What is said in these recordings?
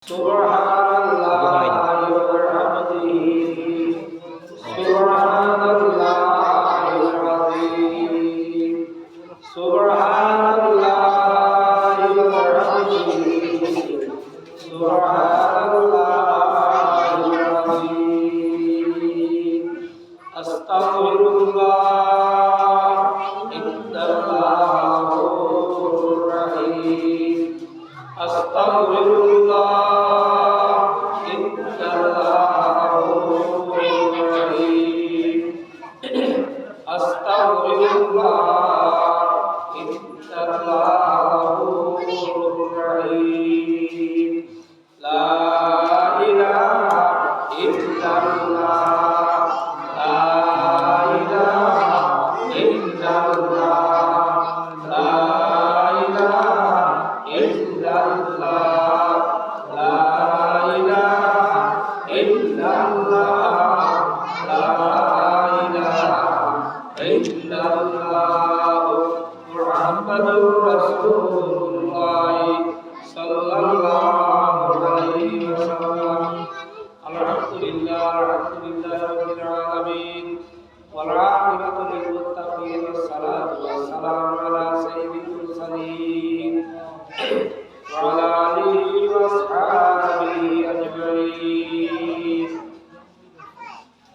সুবহানাল্লাহি ওয়া বিহামদিহি সুবহানাল্লাহিল আযীম সুবহানাল্লাহি ওয়া বিহামদিহি সুবহানাল্লাহিল আযীম আস্তাগফিরুল্লাহ ইন্নাল্লাহুর রাহিম আস্তাগফিরুল্লাহ والعاقبة للمتقين والصلاة والسلام على سيد المرسلين وعلى آله وأصحابه أجمعين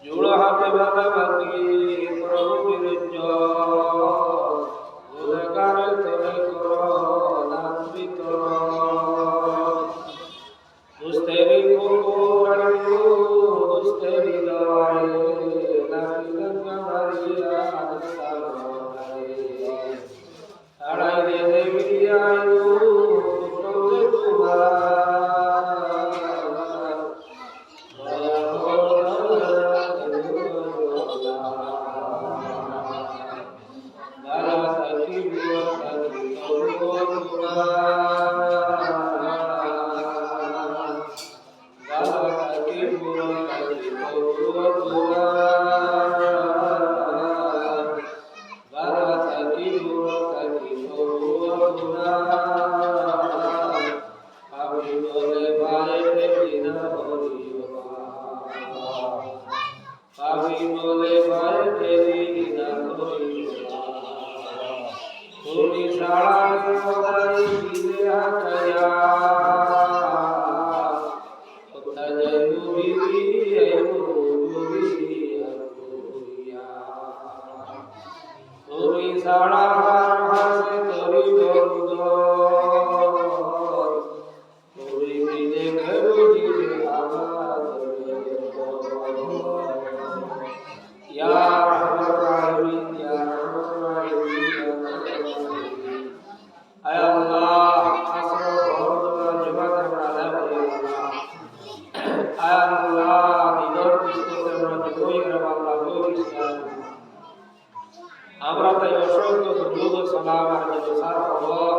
جوڑا हाथे बांधा बाकी प्रभु बिरजो गुणगान तोरे करो नाम भी करो दुस्तेरी को दुस्तेरी दाए আমরা তাই অসংখ্য দুরূদ ও সালাম আর জলসার খবর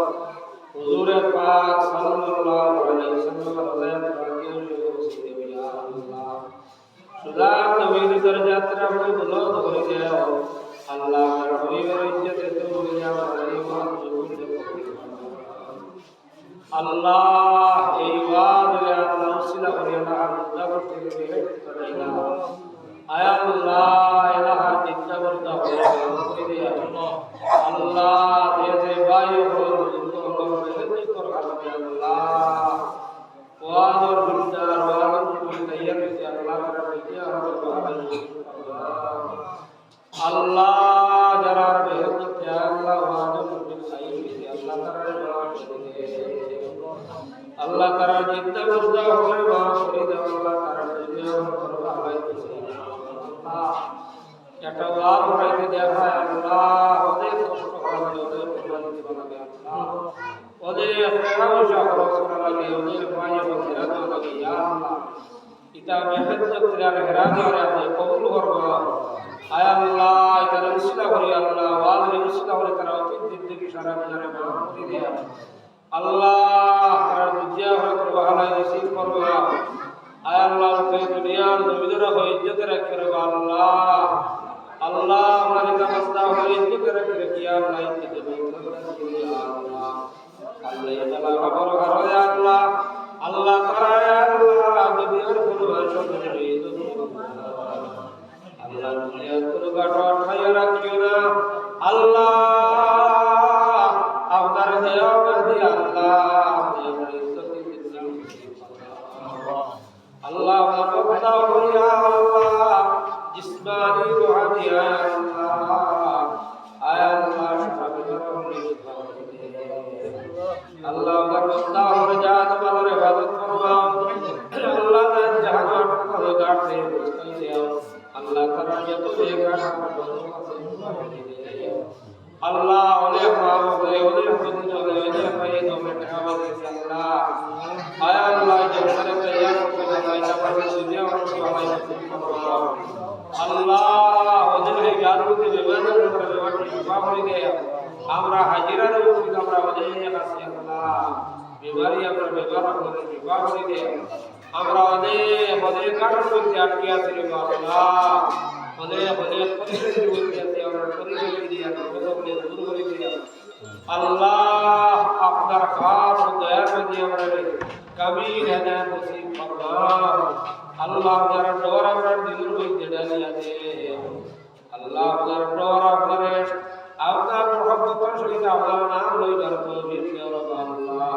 হুজুরে পাক সাল্লাল্লাহু আলাইহি ওয়াসাল্লামের হযরত রাকিব উপস্থিত ইয়া আল্লাহ সুদান নবীর দরজাতে আমরা বুলন্দ করে দাও আল্লাহ আর হাবিবের ইজ্জতে তুমি আমার ঈমান কবুল আল্লাহ এই ওয়াদে আল্লাহ উসিলা করে আল্লাহ মুদাবর থেকে বেহেশত করে দাও আয় আল্লাহ ইলাহা তিত্তাবরদা করে দে আল্লাহ আল্লাহ যে বায়ু হল তোর বেহেশত কর আল্লাহ ওয়াদর বিদার ওয়াদর করে তৈয়ার করে আল্লাহ করে বিয়া আল্লাহ যারা বেহেশত তে আল্লাহ ওয়াদর করে খাই আল্লাহ তাআলা আল্লাহ তাআলা তিত্তাবরদা করে করে দে আল্লাহ তাআলা বিয়া করবা একটা ওয়ার হইতে দেখা আল্লাহ ওদের কষ্ট হবে ওদের কুরবানি বানাবে আল্লাহ ওদের ফেরাও শাহর করা লাগে ওদের পায়ে বসিরাত লাগে ইয়া আল্লাহ ইতা মেহনত করার হেরাত করে আপনি কবুল করবা আয় আল্লাহ এটা রসিলা করি আল্লাহ ওয়াল রসিলা করে তারা অতীত জিন্দেগি সারা জীবনে মাফ করে দে আল্লাহ তার দুনিয়া হয়ে করবা হালাই নসিব করবা আয় আল্লাহ তে দুনিয়ার জমিদার হয়ে ইজ্জত রাখে আল্লাহ আল্লাহ আমাদের কামস্তা হয়ে ইজ্জত রাখে কিয়া আল্লাহ ইজ্জত দেবে আল্লাহ আল্লাহ এটা খবর করো আল্লাহ আল্লাহ তাআলা আল্লাহ দুনিয়ার কোনো আসলে আল্লাহ দুনিয়ার কোনো গাঠা ঠাইয়া রাখিও না আল্লাহ আপনার দয়া করে আল্লাহ আল্লাহ বান্দা হইয়া আল্লাহ জিসমানি রুহানি আল্লাহ আল্লাহ আল্লাহ বান্দা হয়ে জান মালের ইবাদত ফরমাও আল্লাহ জাহান করে গাড়তে বসাইও আল্লাহ তাআলা যত বেকার আল্লাহ অনেক মাওলে অনেক বন্ধুরে অনেক ভাই দমে খাওয়াতে আল্লাহ আয় আল্লাহ জন্নাতে তৈয়ার করে দাও তারপরে দুনিয়া ও আল্লাহ ওদের এই গারুতে বিবাদের উপরে বিবাদ করে দে আমরা হাজিরার উপরে আমরা ওদের কাছে আল্লাহ বিবারি আমরা বিবাদ করে বিবাদ করে দে আমরা ওদের কারণ করতে আটকে আছি আল্লাহ ওদের পরিস্থিতি বলতে আছে আমরা পরিস্থিতি দিয়ে আমরা দূর করে দিয়ে আল্লাহ আপনার খাস দয়া করে আমরা কবি হেদায়েত নসিব ফরমাও আল্লাহ যারা ডর আমরা দিল হইতে ডালিয়া দে আল্লাহ আপনার ডর আপনার মহব্বতের সহিত আপনার নাম লইবার তৌফিক দিও আল্লাহ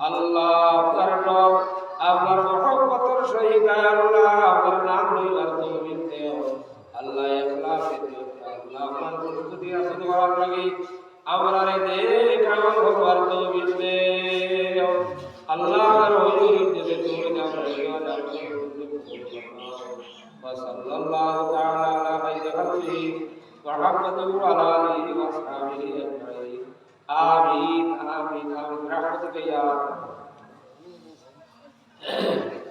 আল্লাহ আপনার ডর আপনার মহব্বতের সহিত আল্লাহ আপনার নাম লইবার তৌফিক দিও আল্লাহ ইখলাস দিও আল্লাহ আপনার প্রস্তুতি আছে দেওয়ার লাগি আমরা রে দেখ আমল হবার তৌফিক দিও আল্লাহ রহিম দিতে তুমি আমরা وصلى الله تعالى على خير خلقه وحمده على آله وأصحابه أجمعين آمين آمين آمين برحمتك يا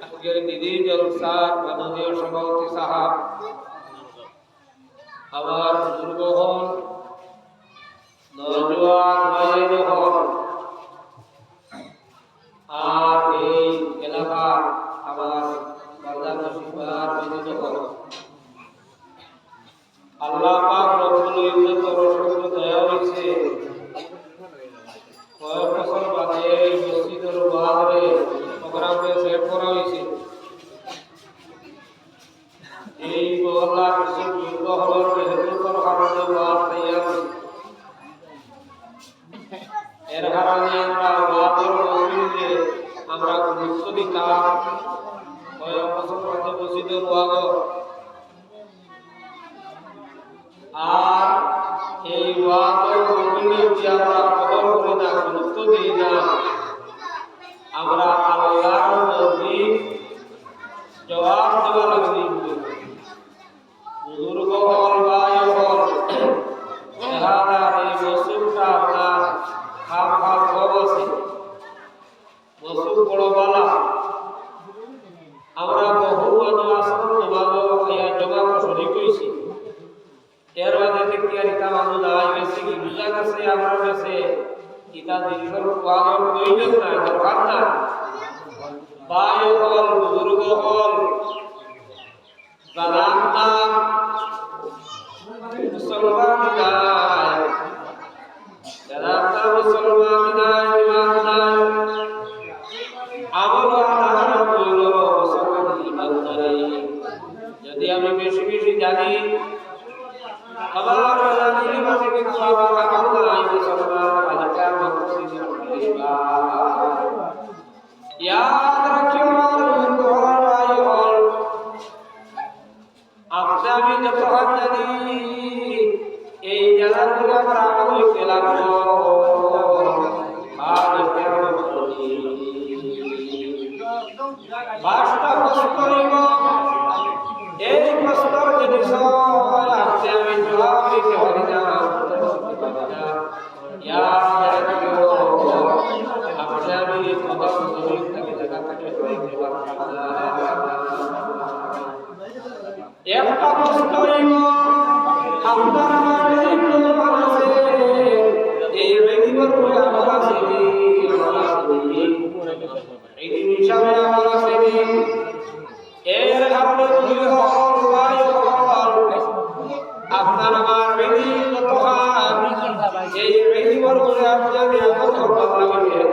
আজকের দিদি জলসার মাননীয় সভাপতি সাহেব আমার বুজুর্গ হন নওজোয়ান ভাইয়ের হন আর এই এলাকা আমার বাজার নসিবার বিদিত হন আল্লাহ পাক রব্বুল ইজ্জত রসুল দয়া হইছে কয়েক বছর বাদে এই মসজিদের বাহারে প্রোগ্রামে সেট করা হয়েছে এই মহল্লার কিছু যুদ্ধ হওয়ার হেতুর কারণে বাদ তৈয়ার এর কারণে আমরা বাদর মসজিদে আমরা গুরুত্ব দিতাম কয়েক বছর বাদে মসজিদের বাদ আর এই বাদর মসজিদে আমরা কদর করি না গুরুত্ব দিই না আমরা আল্লাহর মসজিদ জবাব দেওয়া লাগবে বুজুর্গ হল ভাই হল যারা এই মসজিদটা আপনার খাম খাম সব আছে মসজিদ বড় বালা আমরা বহু মানুষ আসন জমা শরীর করেছি এর বাদে দেখি আর ইটা মানুষ দাঁড়াই গেছে কি বুঝা গেছে আমার কাছে ইটা দীর্ঘর পাওয়ার প্রয়োজন নাই দরকার না ভাই হল বুজুর্গ হল জানাতা মুসলমান নাই জানাতা মুসলমান নাই ইমানদার আমল আধার হইল মুসলমান ইমানদারি যদি আমি বেশি বেশি জানি আমার জানি মাঝে কিন্তু আমার আমল নাই মুসলমান আজকাল মসজিদে याद रखियो भाई और आपसे भी जब तक जानी ए जलन का बराबर के लागो आज केवल बोली बाष्टा कस्तरीगो এই কষ্টর যদি সবাই আপনি আমি জবাব দিতে পারি না याद रखियो আপনি আমি খবর জরুরি থাকে জায়গা থেকে একটা কষ্ট হইব আপনার আমার এই আছে এই রেডিওর পরে আমার আছে এই হিসাবে আমার আছে এর কারণে কি হল ভাই হল আপনার আমার রেডি কত এই রেডিওর পরে আপনি আমি কত ভালো লাগে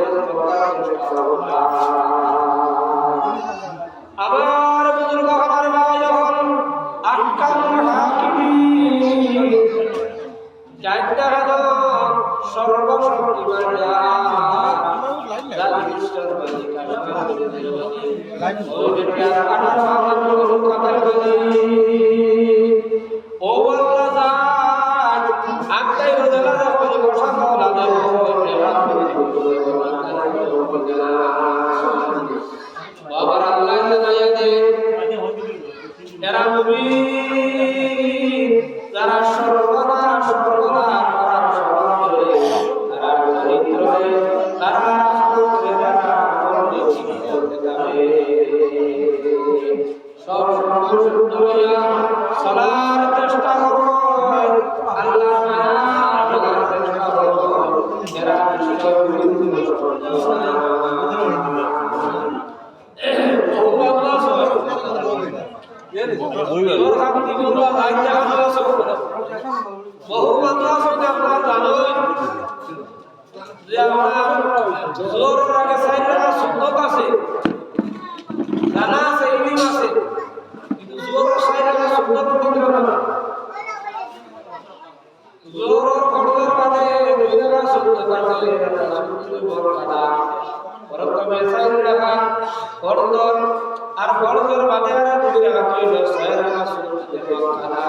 ওই বেটিয়া কাটার আমার লোক কাটার গলি ও আল্লাহ জান আত্মাই রোজালা যা করে বসা মাওলা দেব বাবার আল্লাহ জানাইয়া দে এরা মুমিন যারা সর্বনাশ করার তারা চরিত্রে তারা রাষ্ট্রে তারা করতে যাবে সব সুন্দরিয়া সালার চেষ্টা করো আল্লাহ নাম করার চেষ্টা করো এরা আর বড়দের বাদে আর দুই রাখা হইল ছয় রাখা সুন্নতের বরখানা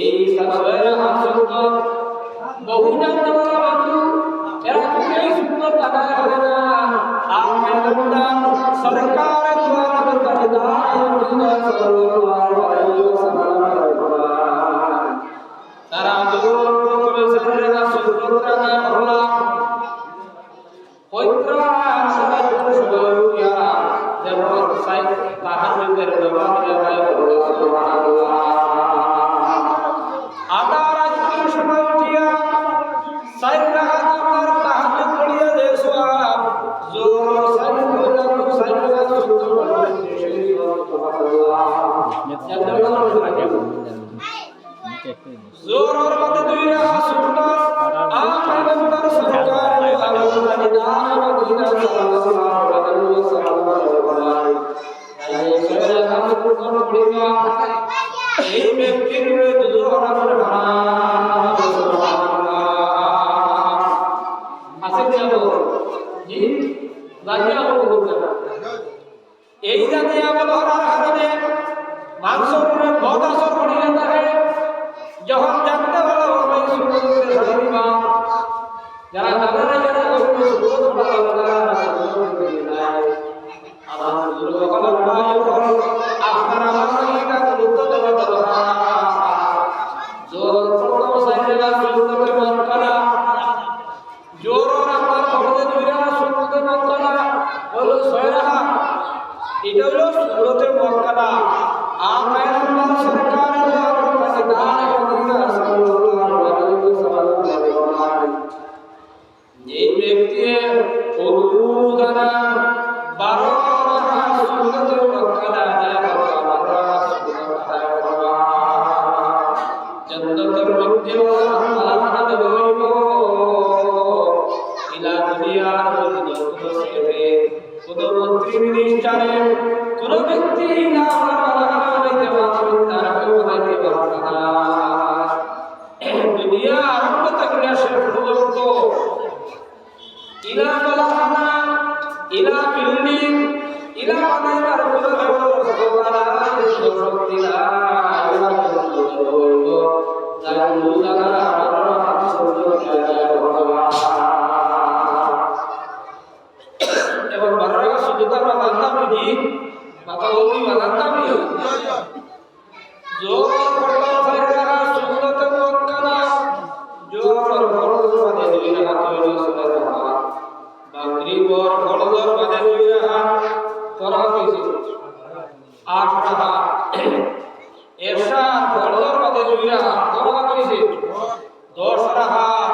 এই ছয় রাখা সুন্নত বহু জানতাওয়ালা বন্ধু এরা এই সুন্নত আদায় করে না আর মেহমান সরকার দ্বারা করে না সাল্লাল্লাহু আলাইহি ওয়াসাল্লাম তারা জোর করে ছয় রাখা সুন্নত আদায় করলা পবিত্র সবাই শুকরিয়া যেমন সাইদ তাহাজ্জুদের ব্যবহার হয় সুবহানাল্লাহ আদার আজকের সময় উঠিয়া সাইদ রাত আমার তাহাজ্জুদ পড়িয়া যে সওয়াব জোর সাইদ কইলা সাইদ রাত সুবহানাল্লাহ জোর আর মধ্যে দুই রাত সুন্নাত আল্লাহর সরকার এই ব্যক্তির এই জাতি আমল হওয়ার কারণে মানুষের উপরে বহুত আসর পড়িয়া থাকে যখন জানতে হলো যারা তাদের আপনারা এটা হলো সুরতে মক্কানা আল্লাহ সরকার যে ব্যক্তি পুরুদানা 12 সুরতে মক্কানা যায় জান্নাতের মধ্যে আল্লাহ দেব ইলা দুনিয়ার মধ্যে সেরে প্রধানমন্ত্রী মিনিস্টারে কোন ব্যক্তি না বানাইতে পারবে তার কেউ বানাইতে পারবে না দুনিয়া আরম্ভ থেকে শেষ পর্যন্ত ইলা বালানা ইলা বিল্ডিং ইলা বানাইবার কোন শক্তি না এবং বারোটা সুযোগ বানাতা বুঝি মাতা ওই বানাতা বুঝি জোর করলো সাইরা সুন্নতে মুআক্কাদা জোর করলো বাদে দুই রাকাত হইল সুন্নাত মাগরিব আর ফরজর বাদে দুই রাকাত করা হয়েছে 8 রাকাত এশা ফরজর বাদে দুই রাকাত করা হয়েছে 10 রাকাত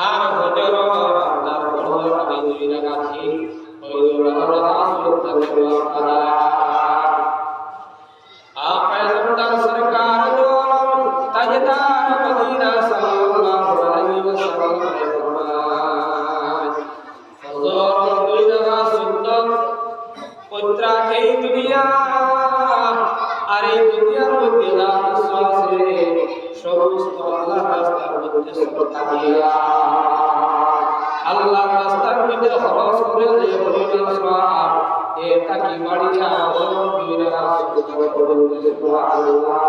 আর ফজর আর ফরজর বাদে দুই রাকাত হইল 12 রাকাত সুন্নাত মুআক্কাদা पैगंबर सरकार जो ताजदार मदीना सल्लल्लाहु अलैहि वसल्लम ने फरमाया फजर दुनिया सुन्नत पुत्रा के दुनिया अरे दुनियार মধ্যে না বিশ্বাসে সমস্ত আল্লাহর রাস্তার মধ্যে সরকার দিয়া আল্লাহর রাস্তার মধ্যে খরচ করে দেব তাকি বাড়িয়া দুই রাকাত সুন্নাত পড়ুন সুবহানাল্লাহ।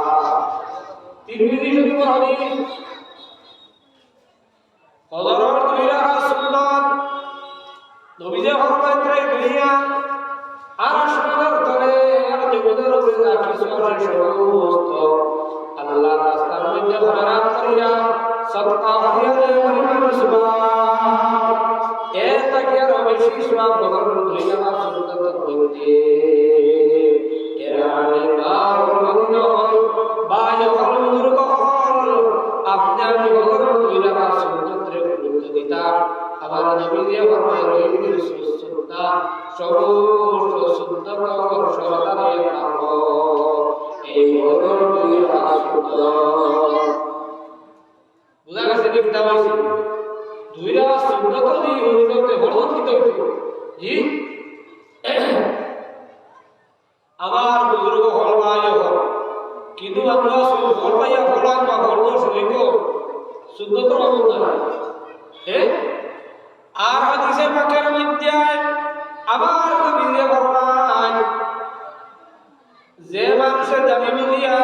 তিরমিজি শরীফ হাদিস ফজরের দুই রাকাত সুন্নাত নবীজি ফরমাইতেন দুনিয়া আর আসমানের তলে আর জমিনের উপরে যা কিছু আছে সমস্ত আল্লাহর রাস্তার মধ্যে খয়রাত করিয়া সদকা করিয়া পরিমাণ সুবহান এর থেকে আর বেশি সওয়াব ফজরের দুই রাকাত সুন্নাতের মধ্যে এর মানে আপনি আমি ফজরের দুই রাকাত সুন্নাতের গুরুত্ব দিতাম। আমার নবীজি ফরমাইলেন সুন্নাত সমস্ত সুন্নাত সরলা দিয়ে থাকো এই ফজরের দুই রাকাত সুন্নাত বুঝা গেছে কি কিতাব আছে দুই রাকাত সুন্নাত দিয়ে হইতে হরত কি হইতে জি আমার বুজুর্গ হলবায় কিন্তু আমরা হলবাইয়া হলাম বা হলদ সইব সুন্নাত রহমত আর হাদিসে পাকের মধ্যে আবার নবীজি ফরমান যে মানুষের দাবি মিলিয়া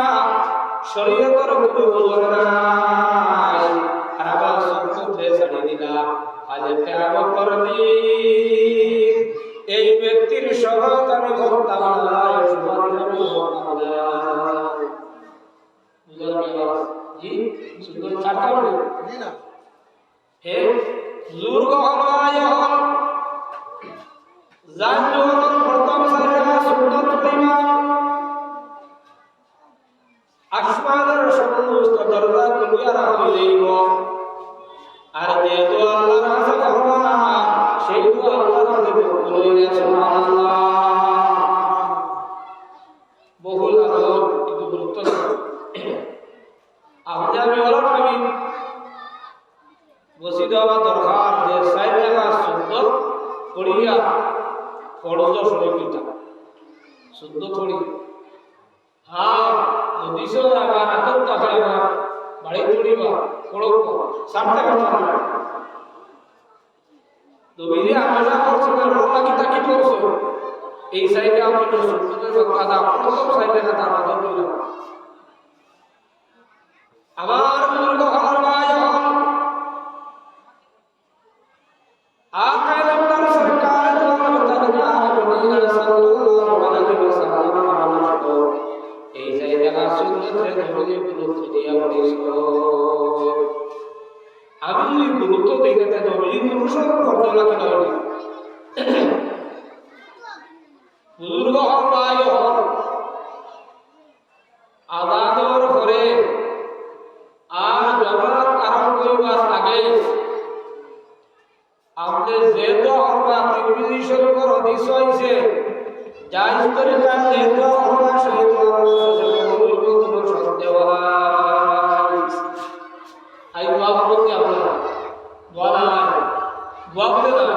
শরীয়তের কোনো বুঝে নাই আর আবার সুন্নতে ছাড়ি দিলা আজ কিয়ামতের দিন এই ব্যক্তির শপথ আমি করতাম না জি সুন্দর চারটা বলে জি না হে বুজুর্গ হলবায় হল জান জোহরের প্রথম সারিয়া সুন্নাত পড়িবা আসমানের সমস্ত দরজা খুলিয়া রাখা হইব আর যেহেতু আল্লাহর কাছে করবা সেই তো আল্লাহর কাছে খুলিয়া সুবহানাল্লাহ বহুল আলো কিন্তু গুরুত্ব আপনি আমি অলট আমি বসি দেওয়া দরকার যে সাইড লাগা সুন্দর পড়িয়া পড়জ শরীরটা সুন্দর পড়ি হ্যাঁ যদি সে আমার আদর টাকা বাড়ি পড়িবা পড়ব সামনে কথা না নবীজি আমরা করছি না রোলা কি তাকি করছো এই সাইডে আপনি সুন্দর কথা প্রথম সাইডে কথা আদর কইরা আমার বুজুর্গ হলার ভাই হল আকা নামদার সরকার দোয়ার তাজনা মদিনা সাল্লাল্লাহু আলাইহি ওয়াসাল্লাম আমানত এই জায়গা সুন্নতের নবীজি গুরুত্ব দিয়া বলেছিল আমি গুরুত্ব দিতে নবীজি পুরুষের ফরজ লাগি না বুজুর্গ হল ভাই হল আযানের পরে আর জমাত আরম্ভ হইবার আগে আপনি যে দোয়া করবা তিরমিজি শরীফের হাদিস হইছে জায়েজ তরিকা যে দোয়া করবা সেই দোয়া কোনো সন্দেহ নাই আই দোয়া করতে আমরা দোয়া না দোয়া করতে না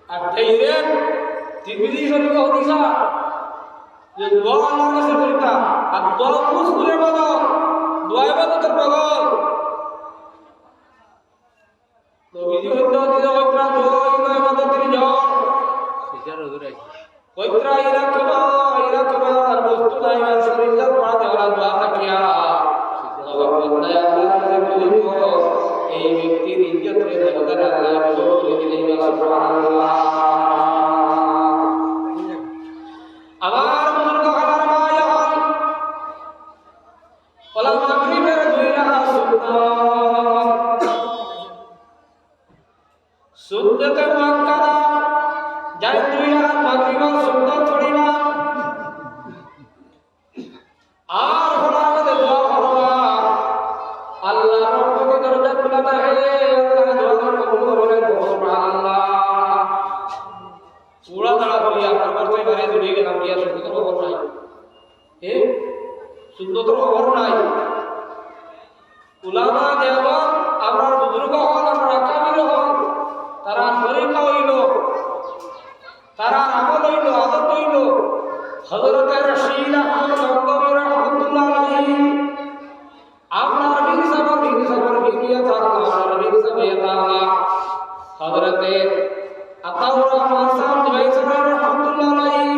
আর ডাইরেক্ট তিরমিজি শরীফের হাদিস যে দোয়া আল্লাহর কাছে করিতা আর দোয়া মুসলিমের বাবা দোয়া ইবাদতের পাগল নবীজি হইতো দিদা কইত্রা দোয়া ইবাদতের জন সিজার হজুরাই কইত্রা ইরাকবা বস্তু নাই আর শরীরজাত পড়া দেওয়া দোয়া থাকিয়া সিজার বন্দায় আল্লাহর কাছে কইব এই ব্যক্তির ইজ্জতের দরকার আল্লাহ বলে দিলেন সুবহানাল্লাহ আমার বুজুর্গ হলার ভাই হল ওলা মাগরিবের দুই রাকাত সুন্নাত মুআক্কাদা যার দুই রাকাত মাগরিবের সুন্নাত পড়িবা আর হলার দোয়া করবা আল্লাহর রহমতের দরজা খোলা থাকে আল্লাহ দোয়া কবুল করেন সুবহানাল্লাহ পুরা দাঁড়া করিয়া আপনার করতে পারে দূরে গেলাম গিয়া সুন্দর খবর নাই সুন্দর খবর নাই উলামা দেওয়ান আমরা বুজুর্গ হল আমরা কামিল হল তারা তরিকা হইল তারা আমল হইল আদত হইল হযরত রশিদ আহমদ গঙ্গোবী রাহমাতুল্লাহ আলাইহি আমরা বিগিয়া থাকলো আমরা বিগিয়া হযরত আতাউরা মাসাম রাইসারা রাহমাতুল্লাহ আলাইহি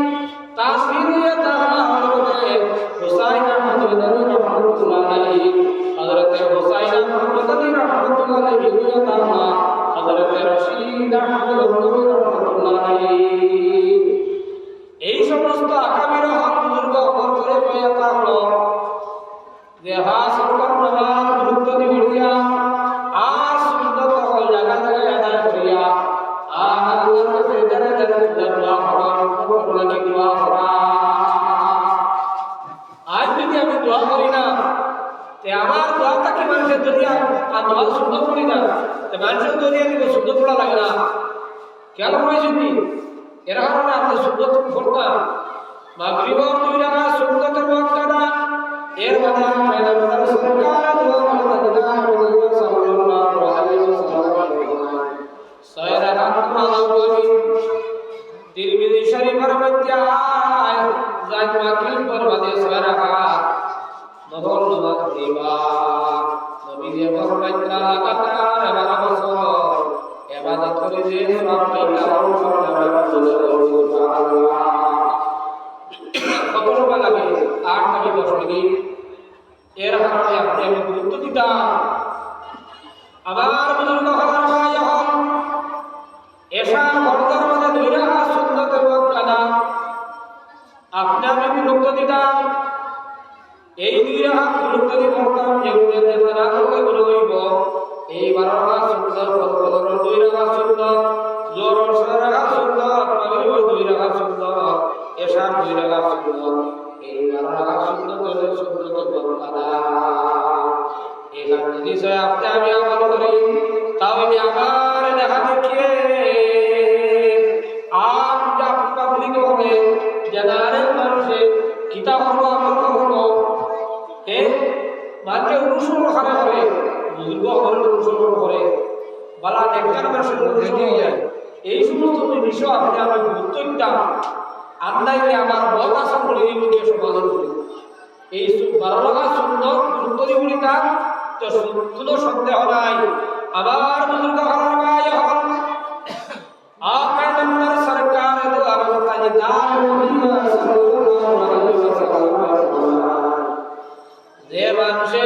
তাসবিরিয়া তাআলা হযরতে হুসাইন আহমদ রাহমাতুল্লাহ আলাইহি হযরতে হুসাইন আহমদ রাহমাতুল্লাহ আলাইহি বিয়া তাআলা হযরতে রশিদ আহমদ রাহমাতুল্লাহ আলাইহি এই সমস্ত আকাবির বুজুর্গ করে পেয়ে থাকলো যে সরকার নামাজ গুরুত্ব দিয়া আর সুন্দর হল জায়গা জায়গায় আদায় করিয়া আর আল্লাহর কাছে যারা যারা দোয়া করা লাগে দোয়া করা আজ যদি আমি দোয়া করি না তে আমার দোয়াটা কি মানুষের দুনিয়া আর দোয়া সুন্দর করি না তে মানুষের দুনিয়া দিকে সুন্দর পড়া লাগে না কেন হয়েছে কি এর কারণে আপনি সুন্দর করতাম মাগরিবর 2 রাকাত সুন্নতের ওয়াক্ত না এর মধ্যে পয়গম্বর সরকার দোয়া করতে দিলেন সাল্লাল্লাহু আলাইহি ওয়াসাল্লাম 6 রাকাত নামাজ পড়ি তিরমিজি শরীফের মধ্যে আয় যাই মাগরিব পরবাদে 6 রাকাত নফল নামাজ পড়িবা নবীজি ফরমাইলেন লাগাতার 12 বছর ইবাদত করে যে সব পাইলা সুবহানাল্লাহ কত টাকা লাগে 8 থেকে 10 মিনিট এর কারণে আপনি আমি গুরুত্ব দিতাম আবার বুজুর্গ হওয়ার ভাই হন এশার বর্তর মধ্যে 2 রাকাত সুন্নতের ওয়াক্ত না আপনি আমি গুরুত্ব দিতাম এই 2 রাকাত গুরুত্ব দিয়ে পড়তাম যেগুলো যেতে না করলে গুলো হইব এই 12 রাকাত সুন্নত ফরজ 2 রাকাত সুন্নত জোহর 6 রাকাত সুন্নত মাগরিব 2 রাকাত সুন্নত এশার 2 রাকাত সুন্নত এই 12 রাকাত সুন্নত হলো সুন্নতের বরকত এখানে বিষয় আপনি আমি আমল করি তাও আমি আবার দেখা দেখিয়ে আম যা পাবলিক হবে জেনারেল মানুষে কিতাব হলো আমল হলো এ মাঝে অনুসরণ করে করে বুজুর্গ হল অনুসরণ করে বালা নেককার মানুষের অনুসরণ যায় এই সমস্ত বিষয় আপনি আমি গুরুত্ব দিতাম আন্দাইলে আমার বল আসন বলে এই মধ্যে সমাধান করি এই 12 রাকাত সুন্নত গুরুত্ব দিয়ে বলিতাম তো কোনো সন্দেহ নাই আবার বুজুর্গ হওয়ার ভাই হন পয়গম্বর সরকার দোয়া করতে দান সাল্লাল্লাহু আলাইহি ওয়াসাল্লাম যে মানুষে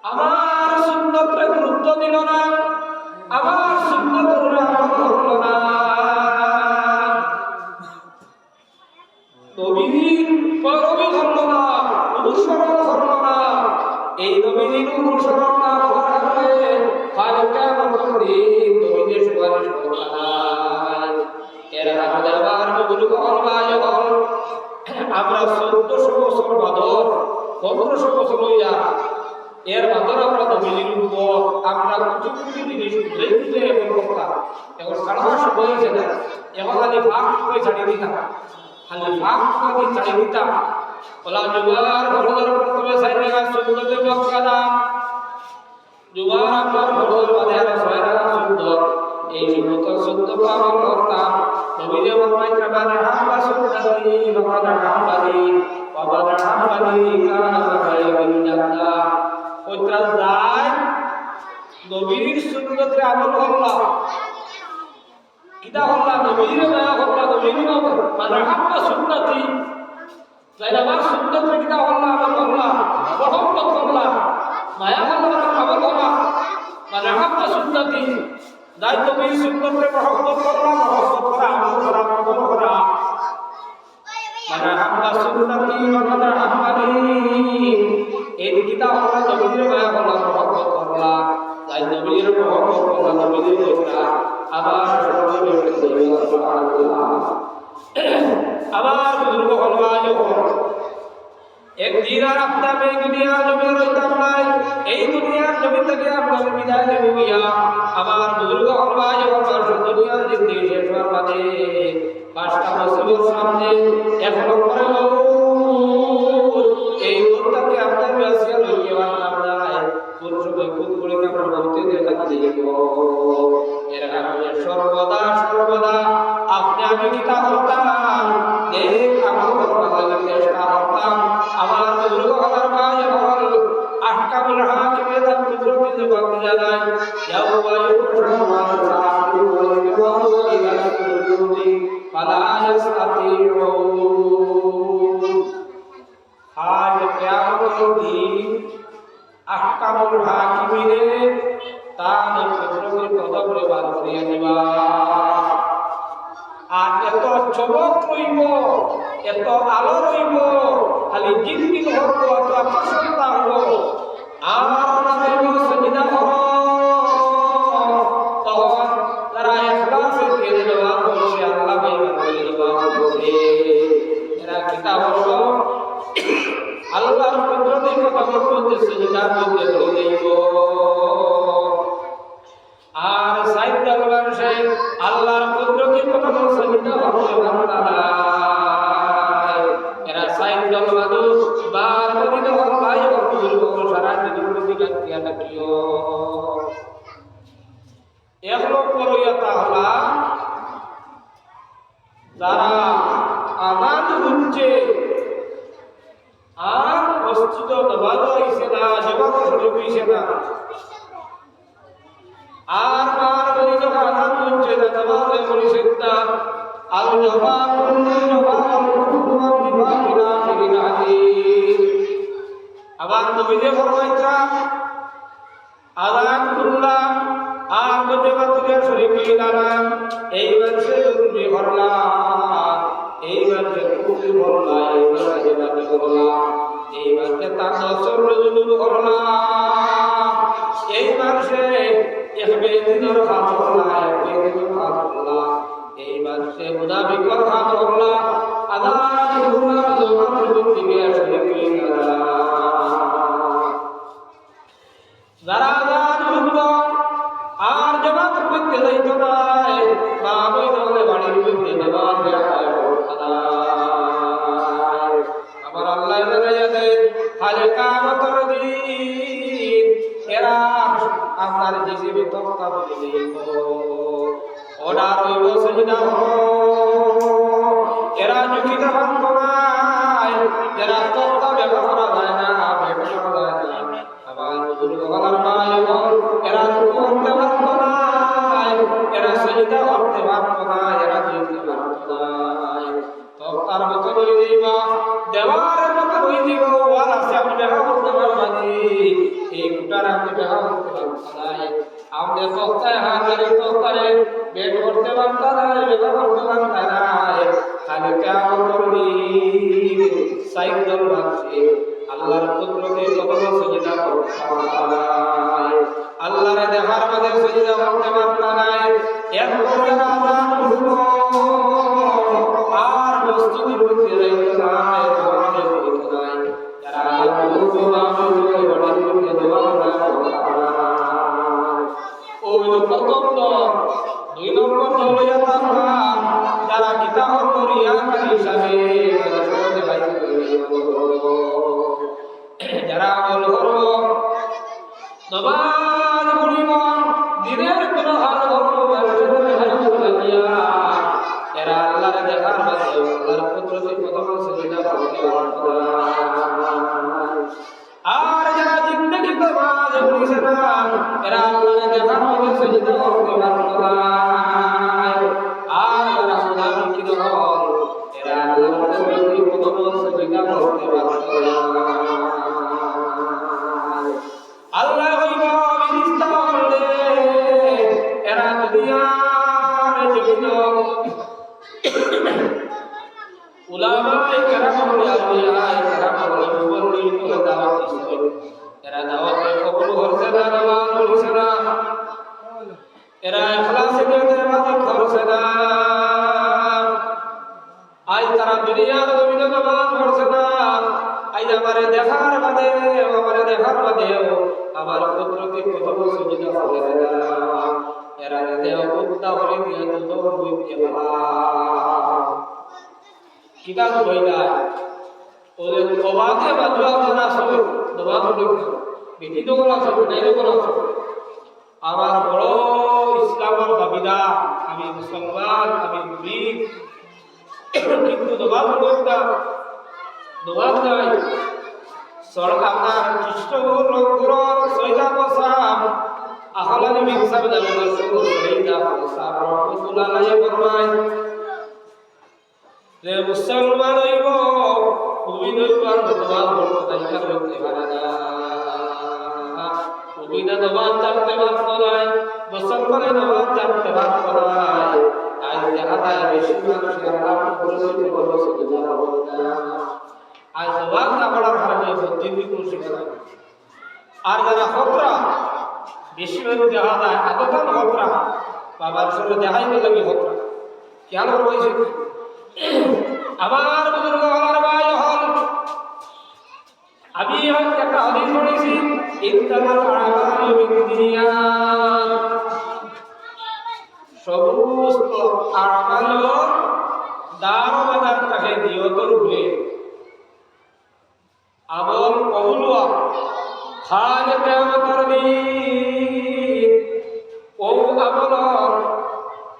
আমার সুন্নতরে গুরুত্ব দিল না আমার সুন্নতের আমল করল না নবীর পরবী করল না অনুসরণ করল না এই নবীর অনুসরণ না করার কারণে কালকে আমাদের নবীর সুপারিশ করল না এর কারণে আবার বুজুর্গ হল ভাই হল আমরা 1400 বছর বাদর 1500 বছর হইয়া এর বাদর আমরা নবীর উপর আমরা কিছু জিনিস বুঝে করতাম এখন সারা সময় হয়েছে না এখন খালি ফাঁক করে ছাড়িয়ে দিতাম খালি ফাঁক করে ছাড়িয়ে দিতাম বলা জুগার ভগবান প্রথমে সাইরা সুন্দর বক্কাদা জুগার আপনার ভগবান বাদে আর ছয়রা সুন্দর এই সমস্ত সুন্দর পালন করতাম নবীজি বলেন কাবানা হামলা সুন্নতি বাবাদা হামলানি বাবাদা হামলানি কানা খায়রুল জান্নাহ ওইটা যায় নবীর সুন্নতে আমল করলাম কিতা করলাম নবীর মায়া করলাম নবীর মানে হামলা সুন্নতি যাই আমার সুন্নতে কিতা করলাম আমল করলাম মহব্বত করলাম মায়া করলাম আমল করলাম মানে হামলা সুন্নতি যাই নবীর সুন্নতে মহব্বত করলাম মহব্বত করা আমল করা আমল করা মানে হামলা সুন্নতি মানে হামলানি এই কিতা করলাম নবীর মায়া করলাম মহব্বত করলাম যাই নবীর মহব্বত করলাম নবীর কথা আবার আবার বুজুর্গ হলবা যখন একদিন আর আপনার এই দুনিয়ার জমি রইতাম নাই এই দুনিয়ার জমি থেকে আপনার বিদায় দেব গিয়া আবার বুজুর্গ হলবা যখন দুনিয়ার জিন্দেগি শেষ হওয়ার বাদে 5টা মুসিবত সামনে এখনো পরে এই লোকটাকে আপনার বাসিয়া লইকে বাংলা নাই কোন সময় খুব করে আমরা বলতে দেখা দিব এর কারণে সর্বদা আপনি আমি কিতা করতাম দেখ আমল করবার লাগে চেষ্টা করতাম আমার বুজুর্গ হওয়ার ভাই হল আহকামুল হাকিমের কুদরতি জবাব জানায় ইয়া ওয়া ইউশামা সাআদু ওয়া إلى السجود فلا يستطيعون আজ কিয়ামতের দিন আহকামুল হাকিমিনের তার কুদরতের কদমে বার করিয়া দিবা আর এত চমক রইব এত আলো রইব খালি জিন্দিগি হব এত আকর্ষণতা হব আর ওনাদের সজিদা হব তখন তারা ইখলাসের দিয়ে দেওয়া বলছে আল্লাহ ভাই বানিয়ে দেওয়া বলছে এরা কিতাব হলো আল্লাহর কুদরতের কথা বলতে সজিদার মধ্যে করে দেব আর সাইদা বলার সেই আল্লাহর কুদরতের কথা বলতে সজিদা হতে বান্দা এরা সাইদা মানুষ বার করে দেওয়ার ভাই অকুল সারা জীবন দিকে দিয়া থাকিও এক লোক বলিয়া তাহলা যারা আযান হচ্ছে আর মসজিদ নামাজ হইছে না জামাত সুযোগ হইছে না আর বার বলি যখন আযান হচ্ছে না নামাজ হইছে না আল জামাত আবার নবীজি ফরমাইতা আযান করলা আর জামাতে শরীক হইলা এই মাসে জরুরি করলা এই মাসে খুবই করলা এই মাসে জামাতে করলা এই মাসে তাকাসুর রজুল করলা এই মাসে একবে দিনের কাজ করলা একবে দিনের কাজ করলা এই মাসে মুনাফিকর কাজ করলা আযান করলা জামাতের দিকে শরীক হইলা যারা আযান করল আর জামাত করতে যাইতো না মা বইলে বাড়ির মধ্যে নামাজ আদায় আমার আল্লাহ জানাইয়া দেন কাল কিয়ামতের দিন এরা আপনার জিসিবি তক্তা বলে দিব ওরা রইব সজিদা এরা ঝুঁকি দেওয়ার কমায় এরা তক্তা ব্যবহার করা যায় না ব্যবহার করা যায় না আবার বুজুর্গ হলার মায় এরা করতে পারত না এরা সজিদা করতে পারত না এরা দিতে পারত না তক্তার মতো বলে দিবা দেওয়ার মতো বলে দিব ওয়াল আছে আমি ব্যবহার করতে পারবানি এই কুটার আমি ব্যবহার করতে পারত না আপনি তক্তায় হাত ধরে তক্তারে বের করতে পারত না ব্যবহার করতে পারত না খালি কিয়ামতের দিন সাইদুল বাদশি আল্লাহর কুদরতের কদমে সজিদা করতে আল্লাহর দেখার মধ্যে সজিদা করতে পারত না এরপর যারা আযান করল আর মসজিদের মধ্যে যাইত না নামাজে যাইত না যারা আযান করল আমি বাড়ির মধ্যে দোয়া করা ওই প্রথম দুই নম্বর হলো যারা কিতাব রিয়াকারী হিসাবে যারা আমল করব নামাজ পড়িব দিনের কোন হার করব এরা আল্লাহর দেখার মাঝে আল্লাহর কুদরতের কদমে সজিদা করতে পারবে আর যারা জিন্দেগি নামাজ পড়িছে না এরা আল্লাহর দেখার মাঝে সজিদা করতে পারবে আর যারা মুনাফিক হল এরা আল্লাহর কুদরতের কদমে সজিদা করতে পারবে আল্লাহ হইব ফেরেশতা বললে এরা দুনিয়ার জমিন উলামায়ে কেরাম বলে আউলিয়ায়ে কেরাম বলে মুবল্লিগ বলে দাওয়াত দিছে এরা দাওয়াত কবুল করছে না নামাজ পড়ছে না এরা ইখলাসে নিয়তের মাঝে করছে না আজ তারা দুনিয়ার জমিন নামাজ পড়ছে না আজ আমারে দেখার বাদে আমার কুদরতের কদমে সজিদা করে না এরা দেহ কুত্তা বলে দিয়ে দৌড় হইতে বাবা কিতাব হইলা ওদের অবাধে বাজুয়া জানা সবে দোয়া বলে বেটি তো বলা সবে নাই বলা আমার বড় ইসলামের দাবিদার আমি মুসলমান আমি মুমিন কিন্তু দোয়া বলতা দোয়া নাই সরকার কৃষ্ণ লোকগুলোর সৈদা বসাম আহলানি বিকসাব জানা শুরু সহিদা ফসার রাসূলুল্লাহ ফরমায় যে মুসলমান হইব মুমিন হইব আর দোয়া করতে তাইকার হইতে পারে না মুমিন দোয়া জানতে পারতো না মুসলমানের দোয়া জানতে পারতো না আজ দেখা যায় বেশি মানুষের আল্লাহ পরিচিত করলো সুবহানাল্লাহ আজ দোয়া না করার কারণে বুদ্ধি বিকুল শিখে আর যারা খতরা বেশি মানুষ দেখা যায় আদতান খতরা বাবার সঙ্গে দেখাই লাগে খতরা কেন রয়েছে আমার বুজুর্গ হলার ভাই হল আমি একটা হাদিস পড়েছি ইন্নামাল আমালু বিন্নিয়াত সমস্ত আমাল দারবাদার কাছে নিয়তর উপরে আমল কবুল হওয়া খাল কিয়ামতের দিন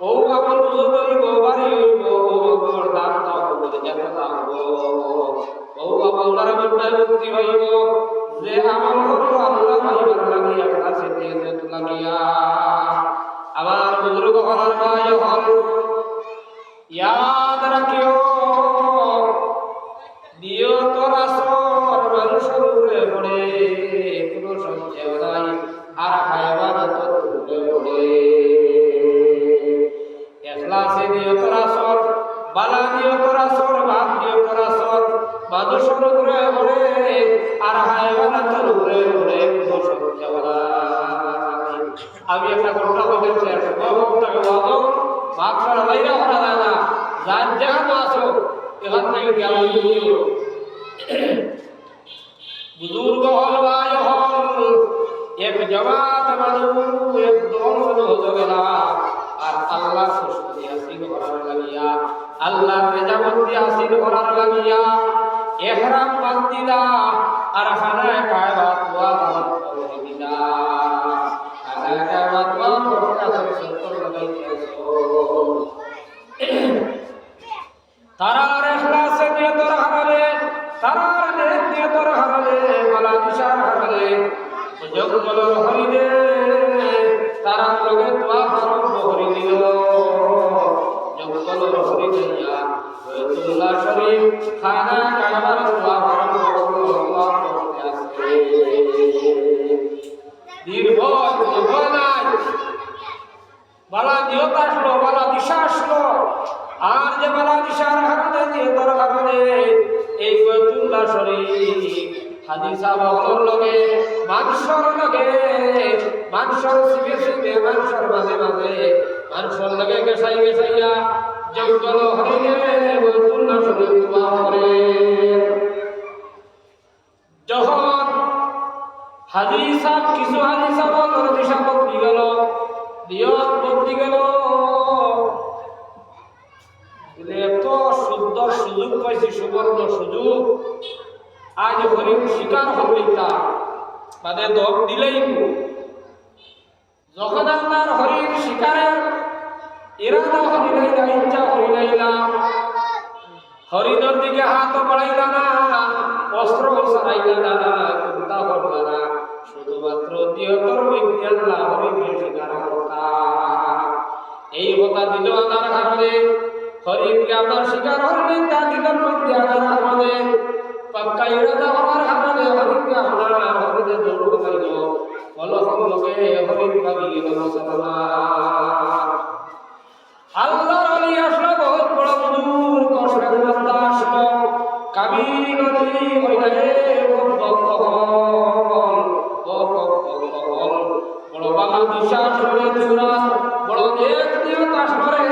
ও আমল যদি গোবারি হইব আমল দান দাও বলে যেতে থাকবো ও আমল দ্বারা মুক্তি হইব যে আমল করব আল্লাহ পাইবার লাগিয়া কাছে দিয়ে লাগিয়া আবার বুজুর্গ হলার ভাই হল ইয়াদ রাখিও নিয়ত রাসর মানুষের উপরে পড়ে কোনো সঞ্চয় নাই আর হায়ওয়ানত উপরে পড়ে ইখলাসে নিয়ত রাসর বালা নিয়ত রাসর বাদ নিয়ত রাসর মানুষের উপরে পড়ে আর হায়ওয়ানত উপরে পড়ে কোনো সঞ্চয় নাই আমি একটা ঘটনা বলতে চাই বক্তব্য বলো মাত্র বাইরে করা যায় না যার যেখানে আসো এখান থেকে জ্ঞান দিও বুজুর্গ হল ভাই হল এক জামাত মানুষ এক দল হয়ে গেল আর আল্লাহ খুশি হাসিল করার লাগিয়া আল্লাহ রেজামন্দি হাসিল করার লাগিয়া ইহরাম বান্দিলা আর খানায় কায়বা তোয়া করে দিলা খানায় কায়বা তোয়া করে সত্তর লাগাইছো তারার ইখলাসে নিয়তর হারালে তারার নেক নিয়তর হারালে মালা দিশার হারালে জগবলর হরিদে তারার লগে দোয়া আরম্ভ করে দিল জগবলর হরিদিয়া বাইতুল্লাহ শরীফ খানা কাবার দোয়া আরম্ভ করলো দোয়া করতে আসে দীর্ঘ নাই বালা নিয়ত আসলো বালা দিশা আসলো আর যে বালা দিশার হাতে নিয়তর কারণে এই বাইতুল্লাহ শরীফ হাদিসা বহর লগে মানুষের লগে মানুষের সিবে সিবে মানুষের মাঝে মাঝে মানুষের লগে গেছাইয়া জগদল হরিয়ে বাইতুল্লাহ শরীফ দোয়া করে যখন হাদিসা কিছু হাদিসা বহর দিশা বদলি গেল নিয়ত বদলি গেল এত সুন্দর সুযোগ পাইছি সুবর্ণ সুযোগ আজ হরিণ শিকার হইতা মানে দম দিলেই যখন আপনার হরিণ শিকারের ইরাদা হরিলাইলা ইচ্ছা হরিলাইলাম হরিণের দিকে হাত বাড়াইলা না অস্ত্র সারাইলা না চিন্তা করলা না শুধুমাত্র নিয়তর বিজ্ঞান না হরিণকে শিকার করতা এই কথা দিল আনার কারণে হরিণকে আপনার শিকার হরিণ তা দিলের মধ্যে আনার কারণে পাক্কা ইরাদা হওয়ার কারণে হরিণকে আপনার হরিণে দৌড় পাইল কলহম লোকে হরিণ ভাবি গেল মুসলমান আল্লাহর আলী আসলো বহুত বড় মধুর কষ্টের বান্দা আসলো কাবিল নদী হইলে বড় বাবা বিশ্বাস করে তোমরা বড় এক নিয়ত আসলে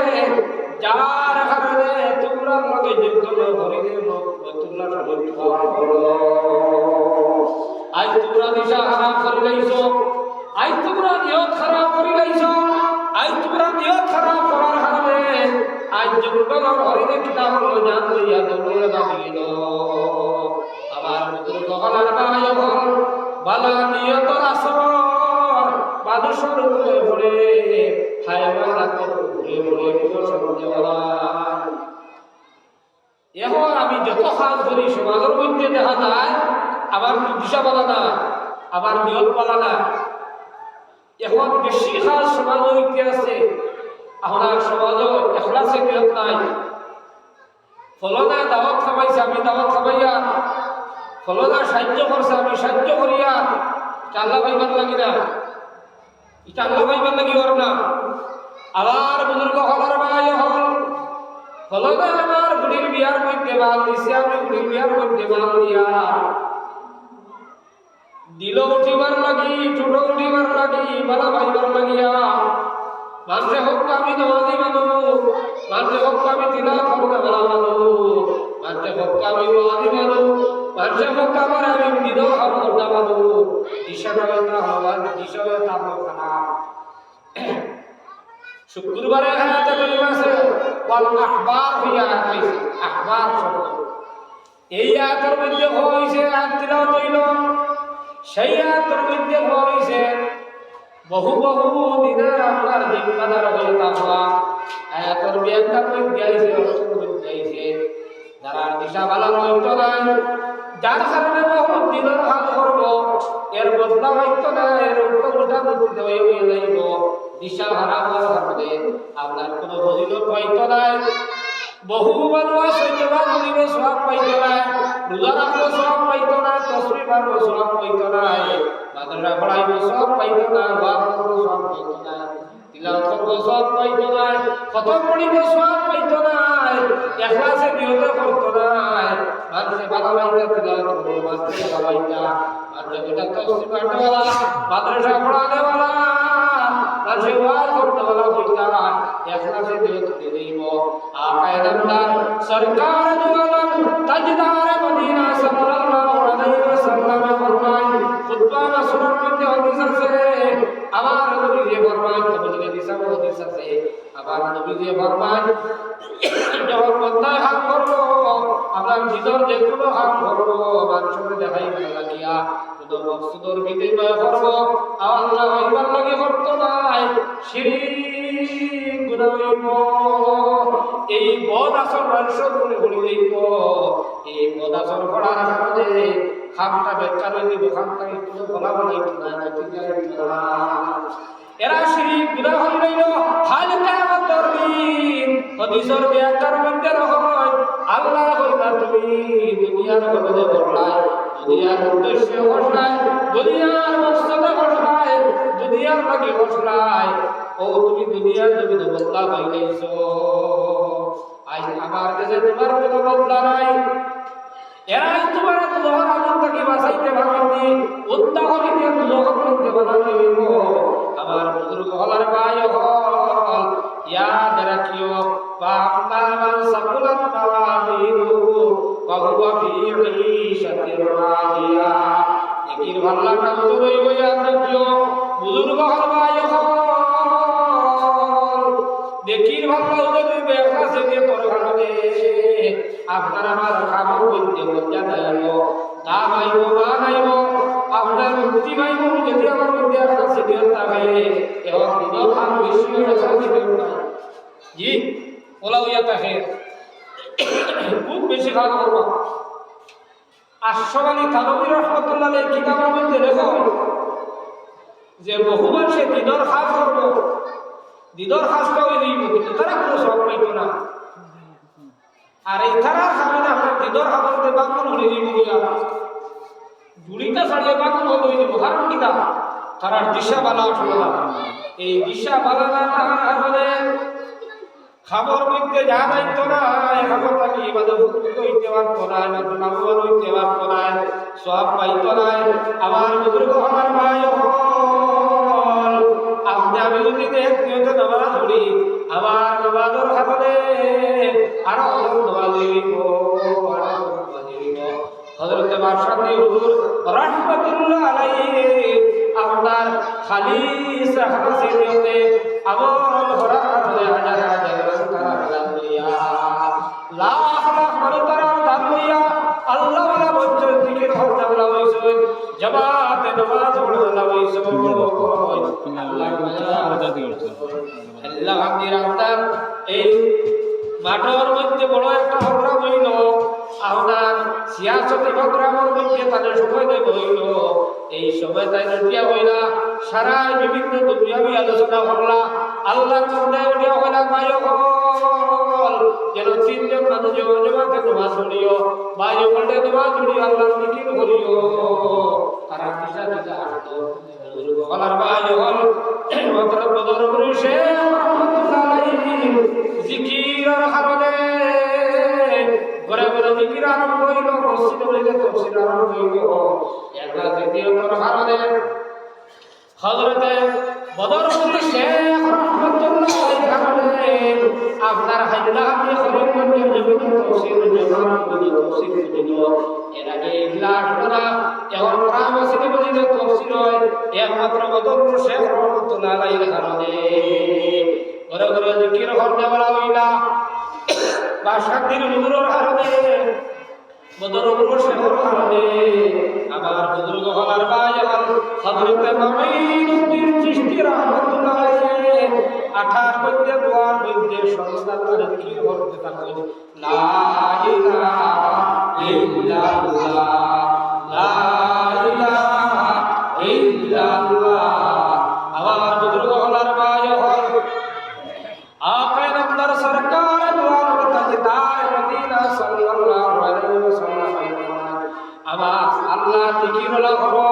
যার কারণে তোমরা লগে যুদ্ধ হরিণের তোমরা শরীর খাওয়া করো আজ তোমরা দিশা খারাপ করে লাইছো আজ তোমরা নিয়ত খারাপ করে লাইছো আজ তোমরা নিয়ত খারাপ করার কারণে আজ যুদ্ধর হরিণের কিতাব হলো জান লইয়া দৌড়ে বাঁধিল আবার বুজুর্গ হলার ভাই হল ভালো নিয়তর আসর বাদুসর উপরে পড়ে হায়ওয়ানাত উপরে পড়ে সবচেয়ে বলা এখন আমি যত কাজ করি সমাজের মধ্যে দেখা যায় আবার দিশা বলা না আবার নিয়ত বলা না এখন বেশি খাস সমাজ হইতে আছে আপনার সমাজ এখলাসে নিয়ত নাই ফলনা দাওয়াত খাবাইছে আমি দাওয়াত খাবাইয়া ফলনা সাহায্য করছে আমি সাহায্য করিয়া চাল্লা পাইবার লাগি না এটা আল্লাহ পাইবার লাগি ওর না আবার বুজুর্গ হবার ভাই হল ফলনা আমার গুড়ির বিয়ার মধ্যে বাল দিছে আমি গুড়ির বিয়ার মধ্যে বাল দিয়া দিল উঠিবার লাগি ছোট উঠিবার লাগি বালা পাইবার লাগিয়া মানুষে হোক আমি নমাজি মানুষ মানুষে হোক আমি তিলাওয়াত করতে বলা মানুষ মানুষে হোক আমি নমাজি মানুষ মানুষে হোক আমার আমি দিনও হাম করতে মানুষ দিশাটা হওয়ার দিশাও খারাপ শুক্রবারে হায়াতে করিম আছে ওয়াল আহবার হইয়া আইছে আহবার শব্দ এই আয়াতের মধ্যে হইছে আয়াত তিলাওয়াত হইল সেই আয়াতের মধ্যে হইছে বহু বহু দিনের আপনার জিম্মাদার হয়ে থাকা আয়াতের ব্যাখ্যার মধ্যে আইছে অর্থের মধ্যে আইছে যারা দিশা ভালো হইতো না যার কারণে বহু দিনের হাল করব এর বদলা হইতো না এর উল্টা মধ্যে হয়ে যাইব দিশা হারা হওয়ার কারণে আপনার কোনো ফজিলত হইতো না বহু মানুষ সৈন্যরা মনিব সওয়াব পাইতো না রোজা রাখলে সওয়াব পাইতো না তসবিহ পড়লে সওয়াব পাইতো না মাদ্রাসা পড়াইলে সওয়াব পাইতো না ওয়াজ করলে সওয়াব পাইতো না তিলাওয়াত করলে সওয়াব পাইতো না খতম পড়িলে সওয়াব পাইতো না ইখলাসে নিয়ত করতো না মানুষে বাগাবাইতা তিলাওয়াত করলে মানুষে বাগাবাইতা মানুষে বেটা তসবিহ পড়নেওয়ালা মাদ্রাসা পড়ানেওয়ালা মানুষে ওয়াজ করনেওয়ালা হইতা ইখলাসে নিয়ত করিব आकाए नामदार सरकार दो आलम ताजदार मदीना सल्लल्लाहु अलैहि वसल्लम फरमान खुतबा में सुनन मध्य हदीस से আমার নবী যে ফরমান তবলিগে দিশা হাদিস আছে আবার নবী যে ফরমান যখন বন্দা হাত করলো আপনার ভিতর যে কোনো হাত করলো মানুষের দেখাই ভালো লাগিয়া শুধু মকসুদর বিনিময় করবো আল্লাহ হইবার লাগে করতো নাই শিরিক গুনাহ হইব এই বদ আসর মানুষের মনে হলি হইব এই বদ আসর করার কারণে খামটা বেকার হয়ে দিব খামটা একটু বলা বানাইতো না এরা শিরিক গুনাহ হইল হাল কিয়ামতের দিন হাদিসের ব্যাখ্যার মধ্যে হয় আল্লাহ কইতা তুমি দুনিয়ার গজে বড়লাই দুনিয়ার উদ্দেশ্য বড়লাই দুনিয়ার মকসদে বড়লাই দুনিয়ার লাগি বড়লাই ও তুমি দুনিয়ার জমিনে বদলা পাইলাইছো আজ আমার কাছে তোমার কোনো বদলা নাই এরাই তোমার লোহার আগুন থেকে বাঁচাইতে পারেননি উদ্দাহরিতে লোহার মধ্যে বানানো হইব আমার বুজুর্গ হলার ভাই হল ইয়াদ রাখিও বাম্মা মান সাকুলাত মাওয়াজিনু ওয়া হুয়া ফি ঈশাতির রাদিয়া একির ভাল্লাটা বুঝুর হইব ইয়াদ রাখিও বুজুর্গ হল ভাই হল দেখির ভাল্লা উদয় বেখাসে দিয়ে তোর কারণে আপনার আমার কামড় করতে মজা দেব তা ভাইব মা নাইব আপনার মুক্তি ভাইব যদি আমার মধ্যে একটা সিডিও থাকে এবং দিনও খান বেশি একটা সিডিও না জি ওলা হইয়া থাকে খুব বেশি খাওয়া করবো আশরাফ আলী থানভী রহমাতুল্লাহ আলাইহি কিতাবের মধ্যে লেখো যে বহু মানুষে দিনের কাজ করবো দিদর খাসটা হয়ে যাইব কিন্তু তারা কোনো সব পাইতো না আর এই তারা খাবে না আপনার দিদর খাবারতে বাঙ্গন হয়ে যাইব বইয়া জুড়িটা ছাড়িয়ে বাঙ্গন হয়ে যাইব কারণ কিতা তারার দিশা বালা আসলো না এই দিশা বালা না তাহলে খাবার মধ্যে যা দায়িত্ব না খাবার থাকি ইবাদত হইতে পারতো না নামাজ হইতে পারতো না সব পাইতো না আমার বুজুর্গ আমার ভাই আপনি আমি যদি নিয়ত নামাজ পড়ি আবার নামাজের খাতাতে আরো নামাজ হইব হযরত বাদশাহ হুজুর রাহমাতুল্লাহ আলাইহি আপনার খালিস রাহমাসি নিয়তে আমল করার কারণে হাজার হাজার তারা দান করিয়া লাখ লাখ মানুষ তারা দান করিয়া আল্লাহ ওয়ালা বচ্চন জিকির করতে বলা হইছে জামাতে নামাজ পড়তে বলা হইছে আল্লাহ হামদি রাহমান এই মাঠের মধ্যে বড় একটা প্রোগ্রাম হইল আপনার সিয়াসতি প্রোগ্রামের মধ্যে তাদের সময় দেব হইল এই সময় তাই উঠিয়া হইলা সারা বিভিন্ন দুনিয়াবি আলোচনা করলা আল্লাহর মধ্যে উঠিয়া হইলা ভাইও যেন তিনজন মানুষ জমাতে নামাজ পড়িও ভাইও বলতে নামাজ পড়িও আল্লাহর জিকির করিও তারা দিশা দিশা আসতো বলার ভাইও হল মাত্র বদর পুরুষে জিকিরের কারণে ঘরে ঘরে জিকির আরম্ভ হইল মসজিদ বলিতে তফসির আরম্ভ হইল একটা দ্বিতীয়তর কারণে হযরতে বদর পুরুষে রহমাতুল্লাহ কারণে আপনার হাইলা আপনি খরিমগঞ্জের জমিন তফসির জমান বলি তফসির দিল এর আগে ইখলাস করা এখন মসজিদ বলিতে তফসির হয় একমাত্র বদর পুরুষে রহমাতুল্লাহ কারণে ঘরে ঘরে জিকির করতে বলা হইলা বাসাদির হুজুরের কারণে বদর পুরুষের কারণে আবার বুজুর্গ হলার বায়াল হযরতে মাঈনুদ্দিন চিশতি রাহমাতুল্লাহ আলাইহি 18 মধ্যে দোয়ার মধ্যে সর্বদার জিকির করতে থাকেন লা ইলাহা ইল্লাল্লাহ লা ইলাহা ইল্লাল্লাহ আবার বুজুর্গ হলার বায়াল आका नंबर सरकार द्वार ताजदार मदीना सल्लल्लाहु अलैहि वसल्लम आवाज अल्लाह जिकिर ला करो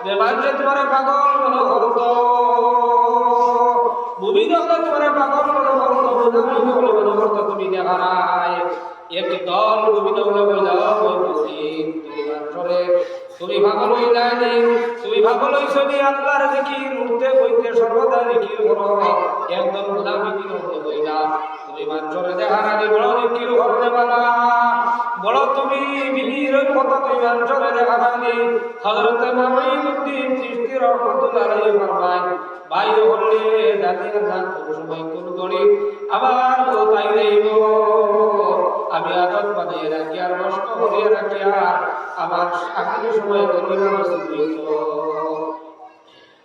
देवांजे तुम्हारे पागल बनो करो तो मुबीन होगा तुम्हारे पागल बनो करो तो मुबीन बनो करो तो तुम्हें देखा रहा है एक दौर मुबीन होगा बोला वो मुसीब तुम्हें छोड़े তুমি পাগল হই যায়নি তুমি পাগল হইছো নি আল্লাহর জিকির উঠতে বইতে সর্বদা জিকির করো একদম মুনাফিকির হতে হইলা তুমি মানুষের দেখা না বড় জিকির করতে পারা বড় তুমি বিলির কথা তুমি মানুষের দেখা না হযরত মাঈনুদ্দিন চিশতি রাহমাতুল্লাহ আলাইহি ফরমায় ভাই হলে দাদি না কোন সময় কোন গড়ি আবার ও তাই দেব আমি আদত বানিয়ে রাখি আর নষ্ট করে রাখি আর আমার আখির সময় কলিমা মসজিদ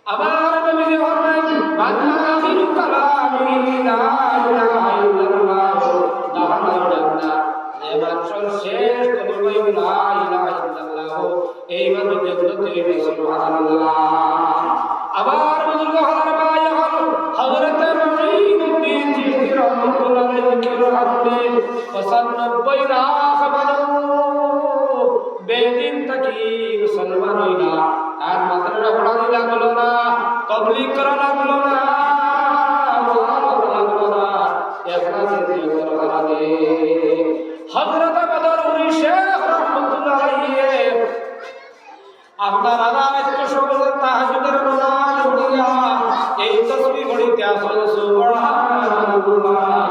আবার নবী ফরমান বান্দা আখিরু কালামি লা ইলাহা ইল্লাল্লাহ দাখালাল জান্নাহ যে মানুষের শেষ কলিমা লা ইলাহা ইল্লাল্লাহ এই মানুষ জান্নাতে যাবে সুবহানাল্লাহ আবার বুজুর্গ হলার ভাই হল হযরত মাঈনুদ্দিন চিশতি রাহমাতুল্লাহ আলাইহি জিকির আপনি 95 লাখ মানুষ বেদিন তাকি মুসলমান হইলা তার মাত্রা পড়া লাগলো না তাবলীগ করা লাগলো না লাগলো না ইখলাসে দিয়ে করা লাগে হযরত বদর শেখ রাহমাতুল্লাহ আলাইহি আপনার আদায় সময় তাহাজ্জুদের নামাজ পড়িয়া এই তাসবিহ পড়িতে আসল সুবহানাল্লাহ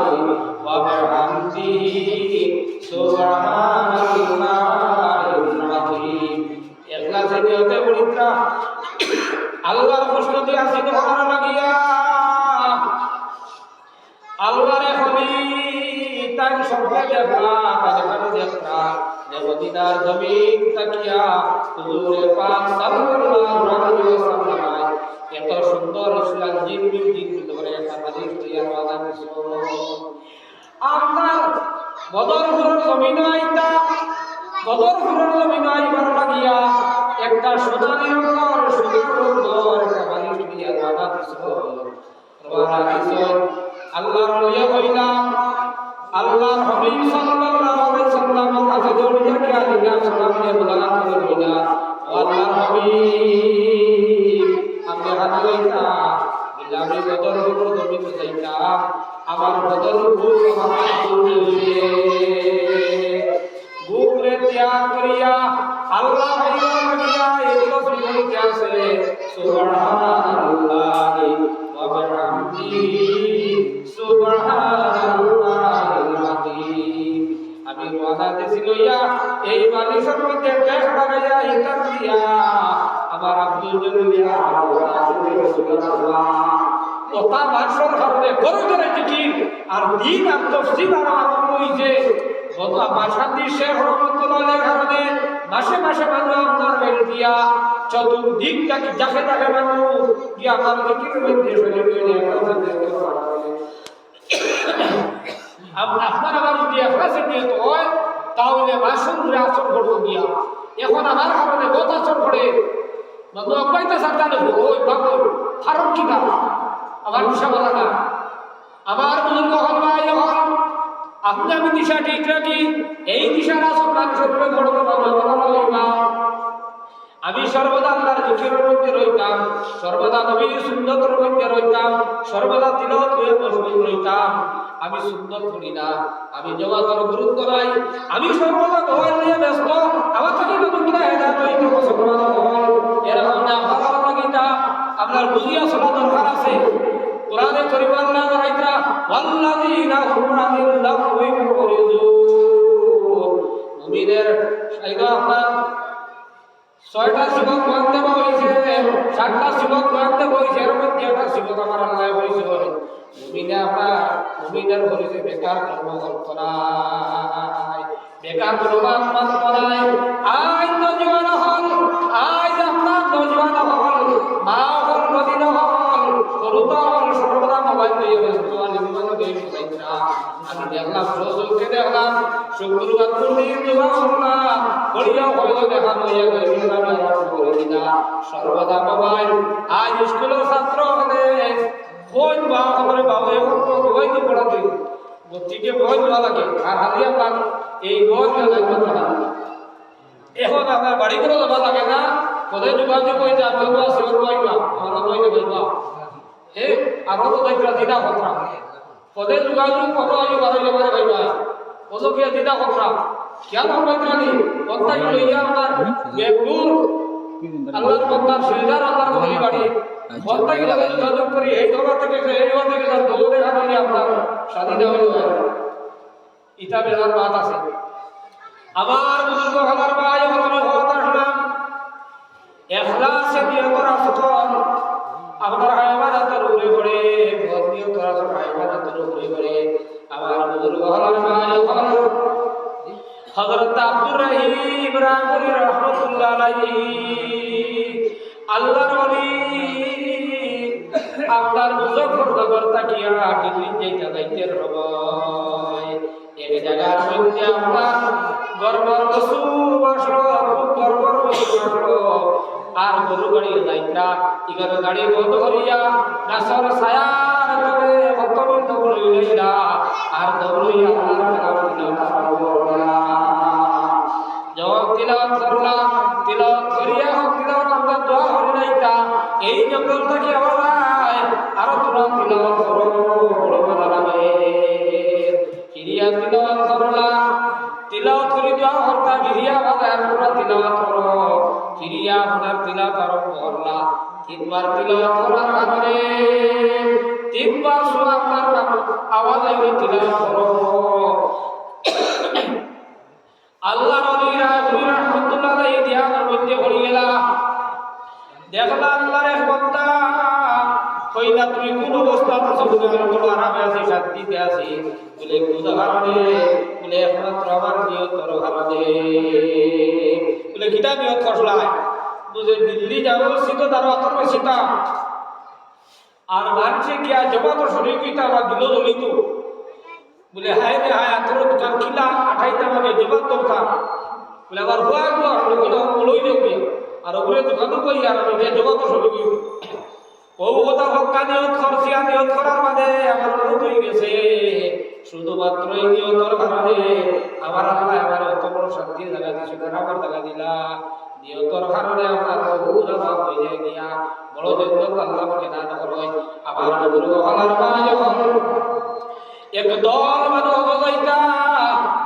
ওয়া বিহামদিহি সুবহানাল্লাহিল আযীম ইখলাসে দিতে পড়িতা আল্লাহর কষ্ট দিয়ে আসিতে করা লাগিয়া আল্লাহর খলিল তাই সবে দেখা তাহলে দেখা মদিনার জমিন তাকিয়া হুজুরে পাক সাল্লাল্লাহু আলাইহি ওয়াসাল্লাম এত সুন্দর ইসলাম জিবরিল ধরে একটা হাদিস তৈরি করা হয়েছে আপনার বদরপুরের জমিন আইতা বদরপুরের জমিন আইবার লাগিয়া একটা সোনালী রঙের সুন্দর একটা হাদিস তৈরি করা হয়েছে আল্লাহর ওলিয়া কইলাম আল্লাহর হাবিব সাল্লাল্লাহু আলাইহি ওয়াসাল্লামের কাছে দৌড়িয়া গিয়া দিলাম সালাম দিয়ে বলা কইলা আল্লাহর হাবিব আপনি হাত লইতা আমি বদর উপর জমিতে যাইতা আমার বদর উপর আমার বুকরে ত্যাগ করিয়া আল্লাহ হইয়া লাগিয়া এই তসবিহতে আছে সুবহানাল্লাহি ওয়া বিহামদিহি সুবহানাল্লাহিল আযীম আমি ওয়াদা দিছি লইয়া এই বালিশের মধ্যে টেক লাগাইয়া ইতার দিয়া আমার আব্দুল জলিলিয়া রাসূলুল্লাহ ওটা মাসর করতে করে করে জিকির আর দিন আর তাফসীর আরম্ভ হইছে বদলা মাসাদি শেখ রহমাতুল্লাহ আলাইহির কারণে মাসে মাসে মানুষ আপনার বেল দিয়া চতুর্দিক থেকে যাকে তাকে মানুষ গিয়া আমার জিকির মধ্যে চলে গেলে আপনার আবার যদি এখলাসে নিয়ত হয় তাহলে মাসুম করে আচরণ করবো গিয়া এখন আমার কারণে কত আচরণ করে নতুন অব্যাহত সাবধানে ওই বাবু কারণ কি না আমার বিষয় বলা না আমার বুজুর্গ হল ভাই যখন আপনি আমি দিশা ঠিক রাখি এই দিশার আসল মানুষের উপরে গড়ব বাবা আমি সর্বদা আল্লাহর জিকিরের মধ্যে রইতাম সর্বদা নবীর সুন্নতের মধ্যে রইতাম সর্বদা তিলাওয়াত করে মশগুল রইতাম আমি সুন্নত করি না আমি জমাতের গুরুত্ব নাই আমি সর্বদা মোবাইল নিয়ে ব্যস্ত আমার থেকে নতুন কিনা হেদায়েত হইতে মুসলমান হল এরকম না ভালো লাগিতা আপনার বুঝিয়া শোনা দরকার আছে কোরআনে কারীম আল্লাহ রাইতা ওয়াল্লাযীনা হুম আনিল লাগওয়ি মুরিদুন মুমিনের সাইদা আপনার ৬টা সিবত মানতে হইছে ৭টা সিবত মানতে হইছে এর মধ্যে একটা সিবত আমার আল্লাহ হইছে মুমিনে আপনার মুমিনের হইছে বেকার কর্ম নাই বেকার প্রভাব মাত্র নাই আজ নজওয়ান হল আজ আপনার নজওয়ান হল মা হল মদিনা হল সরুতা হল সর্বদা মোবাইল নিয়ে ব্যস্ত আমি আমি দেখলাম রসুলকে দেখলাম শুক্রবার পূর্ণিম দোয়া শুনলাম বলিয়া হইল দেখা হইয়া গেল সর্বদা মোবাইল আজ স্কুলের ছাত্র হলে বই বা করে বাবু এখন তো বই তো পড়াতে বচ্চিকে বই দেওয়া লাগে আর হালিয়া পান এই বই লাগবে না এখন আপনার বাড়ি করে দেওয়া লাগে না কোথায় যোগাযোগ হয়ে যা বলবো শিবর বইবা আমার বইতে বলবা হে আরো তো দেখরা দিদা কথা কোথায় যোগাযোগ কত আগে বারো জমারে ভাইবা কত কে দিদা কথা কেন বলতানি কথা লইয়া আমার বেগুর আল্লাহর বন্দার সিলদার আল্লাহর বলি বাড়ি কথা কি লাগে যোগাযোগ করি এই জায়গা থেকে এই জায়গা থেকে তার দৌড় দেখা দিলে আপনার স্বাধীনতা হয়ে যাবে ইটা বেলার বাত আছে আমার বুজুর্গ আমার ভাই আমি কথা শুনলাম ইখলাসে নিয়তের আসল আপনার ইবাদতের উপরে পড়ে নিয়তের আসল ইবাদতের উপরে পড়ে আমার বুজুর্গ আমার ভাই হযরত আব্দুর রহিম রাহমানি রাহমাতুল্লাহ আলাইহি আল্লাহর ওলি আপনার মুজফফরনগর তাকিয়া দিল্লি যাইতে রবায় এক জায়গার মধ্যে আপনার গর্বর রসুল আসলো খুব গর্বর রসুল আসলো আর গরু গাড়ি যাইতা ইগারো গাড়ি বন্ধ করিয়া গাছর ছায়ার তলে ভক্তবৃন্দ লইলা আর দৌড়ই আল্লাহর কালাম দিলা জবাব তিলাওয়াত করলা তিলাওয়াত করিয়া তিলাওয়াত আমরা দোয়া করি নাইতা এই জঙ্গল থেকে আওয়াজ আরো তোরা তিলাওয়াত করো বড় বড় লাগে কিরিয়া তিলাওয়াত করলা তিলাওয়াত করি দোয়া করতা কিরিয়া বাজার পুরা তিলাওয়াত করো কিরিয়া আপনার তিলাওয়াত আরম্ভ করলা তিনবার তিলাওয়াত করার কারণে তিনবার সুরা আপনার আওয়াজ আইলে তিলাওয়াত করো আল্লাহর ওলিরা রাহমাতুল্লাহ আলাইহি ধ্যানের মধ্যে পড়ে গেলা দেখলা আল্লাহর এক বান্দা কইলা তুমি কোন অবস্থা আছো বলে বড় আরামে আছি শান্তিতে আছি বলে কোন কারণে বলে একমাত্র আমার নিয়তর কারণে বলে কিটা নিয়ত করছলাই বুঝে দিল্লি যাবো সিধা তার অতর সীতা আর মানছে কি আজ জমা তো শরীর কিটা বা দিল জ্বলিত বলে হায় রে হায় তোর দোকান কিলা আঠাইতে আমাকে জবাব দরকার বলে আবার হুয়া গো লই যাবি আর ওগুলো দোকানও কই আর আমি জবাব তো সবই ও কথা হক্কা নিয়ত করছিয়া নিয়ত করার বাদে আমার অনুরোধ হয়ে গেছে শুধুমাত্র এই নিয়তর কারণে আমার আল্লাহ আমার এত বড় শান্তির জায়গা দিয়েছে আমার জায়গা দিলা নিয়তর কারণে আমার বহু জায়গা হয়ে গিয়া বড় জন্য আল্লাহকে দান করয় আমার গুরু আমার মা যখন একদল মানুষ হলো যাইতা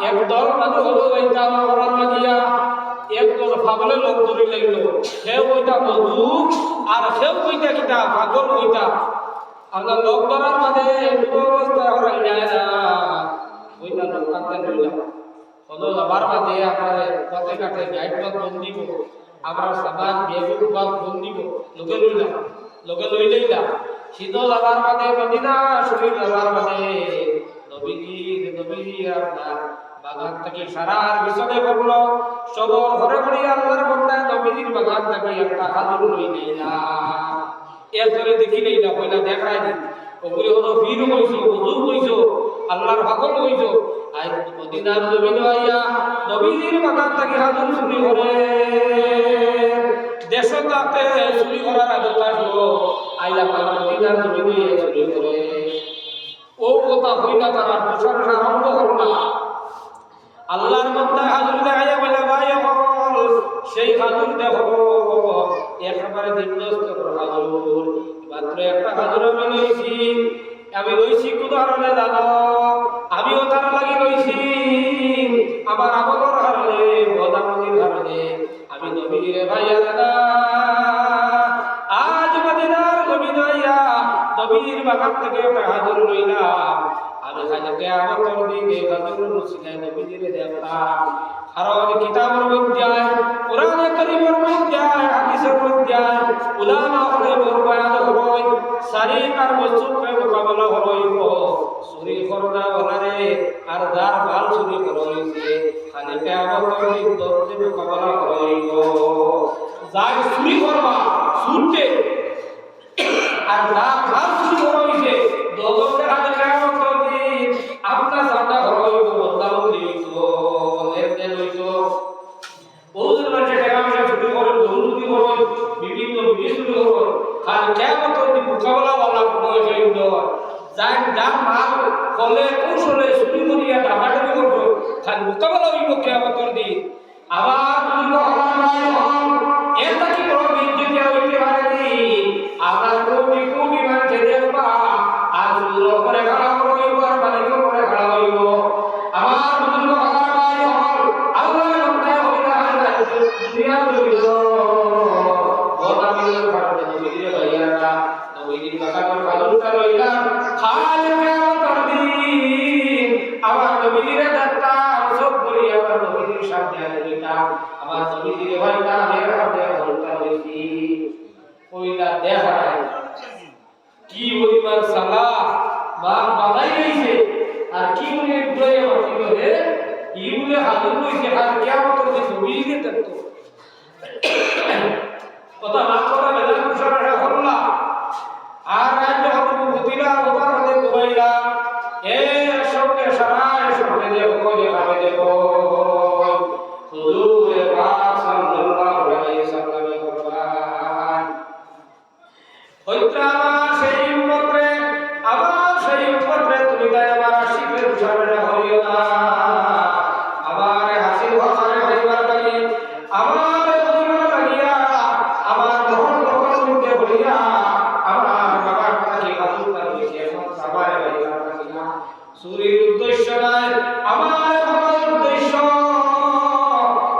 একদল মানুষ হলো যাইতা মরার লাগিয়া একদল পাগলে লোক ধরে লাগলো সেও ওইটা বধু আর সেও ওইটা কিটা পাগল ওইটা আমরা লোক ধরার মাঝে একটু অবস্থা হরাই যায় না ওইটা লোক কাটতে রইলাম হলো যাবার মাঝে আমার পথে কাটে গাইড পথ বন দিব আমার সামান বেগুন পথ বন দিব লোকে লইলাম লোকে লইলেইলাম শীতল যাবার মাঝে মদিনা শরীর যাবার মাঝে নবীজি আপনার বাগান থেকে সারার বিছনে পড়লো সবর ঘরে ঘরে আল্লাহর বান্দা নবীজির বাগান থেকে একটা খাজুর লই নিলা এরপরে দেখি নেইলা কইলা দেখাই দি ওগুলি হলো বীর হইছো বুজুর্গ হইছো আল্লাহর পাগল হইছো আই মদিনার জমিনে আইয়া নবীজির বাগান থেকে হাজুর চুরি করে দেশে তাকে চুরি করার আদত আসলো আইলা মদিনার জমিনে চুরি করে ও কথা হইলা তারা প্রশংসা আরম্ভ করলা আল্লাহর বান্দা হাজুর দেখাইয়া বলে ভাই সেই হাজুর দেখো একেবারে দিনদস্ত হাজুর মাত্র একটা হাজুর আমি লইছি কুদারণে জানো আমিও তার লাগি লইছি আমার আমলের কারণে বদামতির কারণে আমি নবীরে ভাইয়া দাদা আজ মদিনার জমিন আইয়া নবীর বাগান থেকে একটা হাজুর লইলাম আমি খালি কিয়ামতের দিন এই হাজুর রসিলায় নবীরে দেখতাম কারণ কিতাবের মধ্যে কোরআনে কারীমের মধ্যে হাদিসের মধ্যে উলামা হলে বয়ান হয় শারীরিক বস্তুকে মোকাবেলা হইব চুরি করনা ওনারে আর যার ভাল চুরি করইছে খালি কিয়ামতের দিন দরজে মোকাবেলা হইব যাই চুরি করবা চুরতে আর যার ভাল চুরি করইছে দরজে খালি কিয়ামতের দিন আপনার সামনে হইব বদলাও দিত এর হইতো বহুদিন মানে টাকা পয়সা চুরি করে দুর্নীতি করে বিভিন্ন চুরি করে খালি কিয়ামতের দিন মোকাবেলা ওয়ালা কোনো হইব যার যার মাল কলে কৌশলে চুরি করিয়া ডাকাডাকি করবো খালি মোকাবেলা হইব কিয়ামতের দিন আবার এটা কি বড় বিদ্যুৎ হইতে পারেনি আবার কোটি কোটি মানুষে দেখবা আর চুরি করে খারাপ হইব আর মালিক করে খারাপ হইব আমার বুজুর্গ আমার ভাই আল্লাহর বান্দা হইলা দুনিয়া হইল বদামির কারণে নবীর ভাইয়ারা নবীর বাগানের কালুটা লইলা খাল কিয়ামতের দিন আমার নবীর দাতা সব বলি আমার নবীর সামনে আনিতা আমার নবীর ভাইটা মেরা হাতে হলতা হইছি কইলা দেখায় কি বলিবার সালা বা বালাই গইছে আর কি বলে দয়ে মাটিল রে ইউলে হাজুর লইছে আর কিয়ামতের দিন নবীর দেখতো কথা না কথা বেলা কুশারা হল্লা আর রাজ্য হতে বুতিলা ওপার হতে কুবাইলা এ সবকে সারায় সবকে দেখো দেখাবে দেখো হুজুরে পাক সাল্লাল্লাহু আলাইহি সাল্লামের কুরবান হইত্রা আমার সেই উম্মতরে তুমি তাই আমার আশিকের কুশারা হইও না আমার হাসিল হসারে হইবার লাগি আমার জীবন লাগিয়া আমার মহল লোকের মধ্যে বলিয়া আমার বাবার কাছে কাজু করিছে সবাই হইবার লাগিয়া সুরির উদ্দেশ্য নাই আমার বাবার উদ্দেশ্য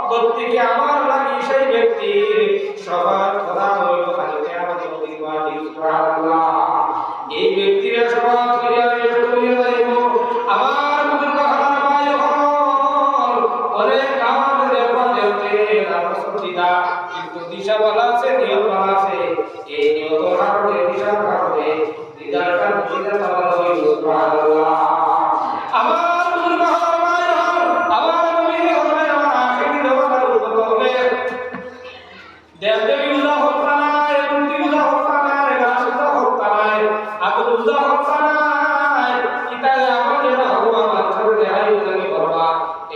প্রত্যেকে আমার লাগি সেই ব্যক্তি সবার কথা হইল খালি কিয়ামতের দিন বাড়ি সুবহানাল্লাহ এই ব্যক্তিরা সবার করিয়া যাইব আমার বুজুর্গ আমার ভাই অনেক আমাদের দেওয়ান দেওতে রামসুদিদা কিন্তু দিশা বলা আছে নিয়ম বলা আছে এই নিয়ত কারণে দিশা কারণে দিদারটা বুঝিতে পারা হইল সুবহানাল্লাহ আমার বুজুর্গ আমার ভাই আমার নবী হবে আমার আখিরি দেওয়ার উপর হবে দেবদেবী উদা হত্যা নাই মূর্তি উদা হত্যা নাই গাছ উদা হত্যা নাই আগুন উদা হত্যা নাই কিতাবে আমার যেটা হবো আমার ছোট দেহাই উদামি করবা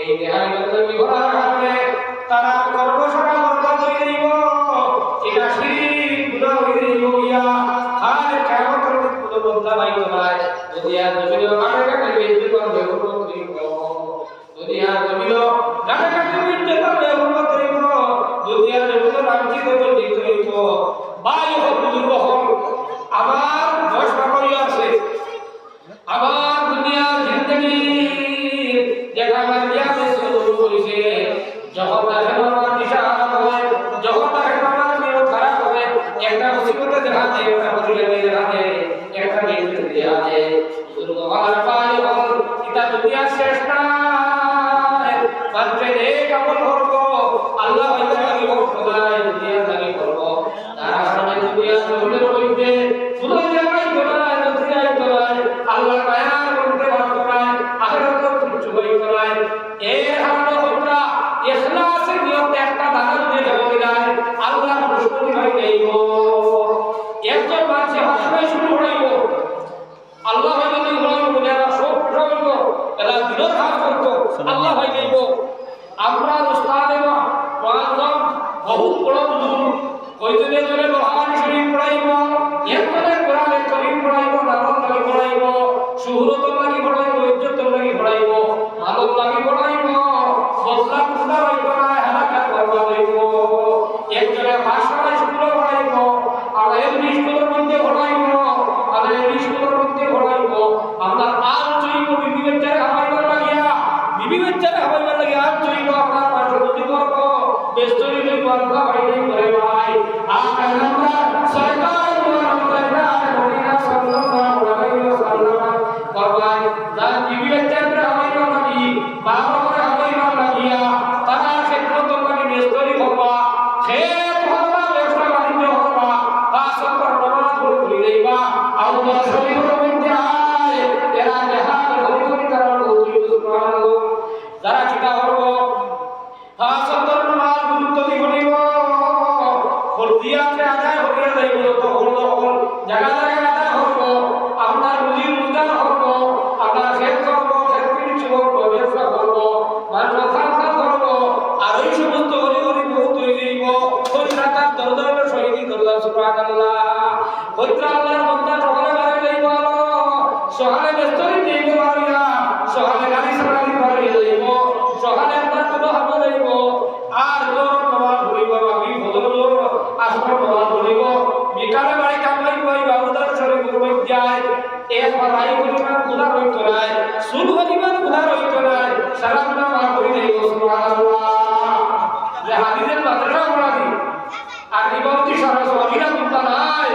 এই দেহাই উদামি করার কারণে তারা কর্মশালা বন্ধ করে দিব এটা শিরিক গুনাহ হয়ে দিব গিয়া আর কিয়ামতের দিন কোনো বদলা নাই তোমায় যদি আর জমিনে কাটে কাটে বেঁচে করবে হুকুম করিব যদি আর জমিনে কাটে কাটে বেঁচে করবে হুকুম করিব যদি আর জমিনে রামচিত করে দিতে হইব ভাই হোক বুজুর্গ হোক আবার বয়স পাকড়িয়ে আছে আবার দুনিয়ার জিন্দগি যেটা আমার ইয়াতে শুরু করেছে যখন দেখেন আমার দিশা খারাপ হয় যখন দেখেন আমার নিয়ত খারাপ হবে একটা মুসিবতে দেখা যায় একটা মুসিবতে দেখা যায় একটা বিপদে দেখা যায় বুজুর্গ আমার ভাই হোক এটা দুনিয়ার শেষ না বাচ্চা এক আমল করব আল্লাহ হয়তো আমি খোদায় দুনিয়া জানি করব তার কারণে দুনিয়া জমিনের মধ্যে শুধু জায়গায় তোলায় নথিয়ায় তোলায় আল্লাহর মায়ার মধ্যে বাস করায় আখিরাতের কিছু হই করায় এর হাতে হত্যা ইখলাসের নিয়তে একটা দানা দিয়ে দেব দিলায় আল্লাহ খুশি হয়ে যাইব একজন মানুষ হাসবে শুরু হইব আল্লাহ যদি বলেন বলে সব হইব এরা দিনের কাজ করত আল্লাহ ভাই দেব আমরা উস্তাদে মুআজ্জম বহুত বড় বুজুর্গ কইতে জনে কোরআন শরীফ পড়াইব একজনে কোরআনে কারীম পড়াইব নামাজ লাগি পড়াইব শুহরত লাগি পড়াইব ইজ্জত লাগি পড়াইব আদব লাগি পড়াইব বদলা কুদা হইব না হালাকাত করবা হইব একজনে ভাষা স্কুল পড়াইব আর এমনি স্কুলের মধ্যে পড়াইব আর এমনি স্কুলের মধ্যে পড়াইব আমরা আর জৈব বিবি বাচ্চারে হামাইবার লাগিয়া বিবি বাচ্চারে হামাইবার লাগিয়া আর জৈব আপনার ভাষা বুঝি করব বেস্তরি জৈব আল্লাহ ভাই করে ভাই আমরা সরকার মুহাম্মদ নবীনা সাল্লাল্লাহু আলাইহি ওয়াসাল্লাম করবাই যার বিবি বাচ্চারে হামাইবার লাগি বাবা করে হামাইবার লাগিয়া তারা ক্ষেত্র লাগি বেস্তরি করবা খেত করবা ব্যবসা বাণিজ্য করবা আসল নামাজ পড়ি দেবা আল্লাহ শরীরের মধ্যে আয় এরা জাহান হরিহরি করার উচিত সুবহানাল্লাহ যারা চিন্তা করব আসল নামাজ গুরুত্ব দিব নিব ফরজিয়াতে আদায় করিয়া যাইব তো হল জায়গা জায়গা আদায় করব আপনার রুজি রোজগার করব আপনার খেত করব খেত কিছু করব ব্যবসা করব মানুষ খাওয়া করব আর এই সমস্ত হরিহরি বহুত হয়ে যাইব হরিরাতার দরদরের শহীদ করলাম সুবহানাল্লাহ হইত্রা আল্লাহর বান্দা সকালে বাড়ি যাইব সকালে বেস্তরি যাইব বাড়িয়া সকালে গাড়ি সারানি বাড়ি যাইব সকালে আপনার কোনো হামা যাইব আর জোর নামাজ পড়িব আমি ফজর জোর আসর নামাজ পড়িব বিকালে বাড়ি কামাই করি বাবুদার শরীর গুরুবাই যায় একবার বাড়ি পরিমাণ গুনাহ হইতো নাই সুদ পরিমাণ গুনাহ হইতো নাই সারা গুনাহ মাফ করে দেব সুবহানাল্লাহ যে হাদিসের মাদ্রাসা পড়াবি আর ইবাদতি সারা সওয়াবিনা চিন্তা নাই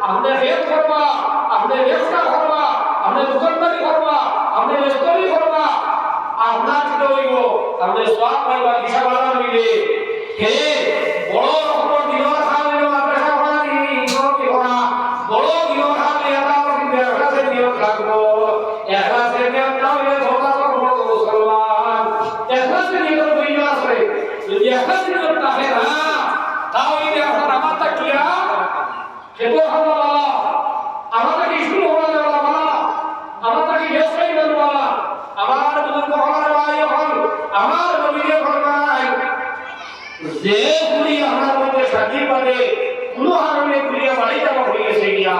আপনি হেদ করবা আপনি ব্যবসা করবা আপনি দোকানদারি করবা আপনি রেস্টুরেন্ট করবা আপনার কি হইব আপনি সওয়াব পাইবা দিশা বাড়া মিলে হে বড় রকম দিনর খাওয়াইল মাদ্রাসা পড়াবি কি করা বড় দিনর খাওয়াইলে এটা কিন্তু একলাসে নিয়ম রাখবো একলাসে নিয়ম না হইলে ধোকা করবো মুসলমান একলাসে নিয়ম হইল আছে যদি একলাসে নিয়ম থাকে না তাহলে আপনার আমার তাকিয়া খেতে হবে বাবা আমার তাকে স্কুল হওয়া যাবে বাবা আমার তাকে ব্যবসায়ী হবে বাবা আমার বুজুর্গ হওয়ার ভাই হল আমার নবীর ফরমাই যে পুরি আমার মধ্যে সাথী পাবে কোনো হারমে পুরিয়া বাড়ি যাওয়া হয়ে গেছে গিয়া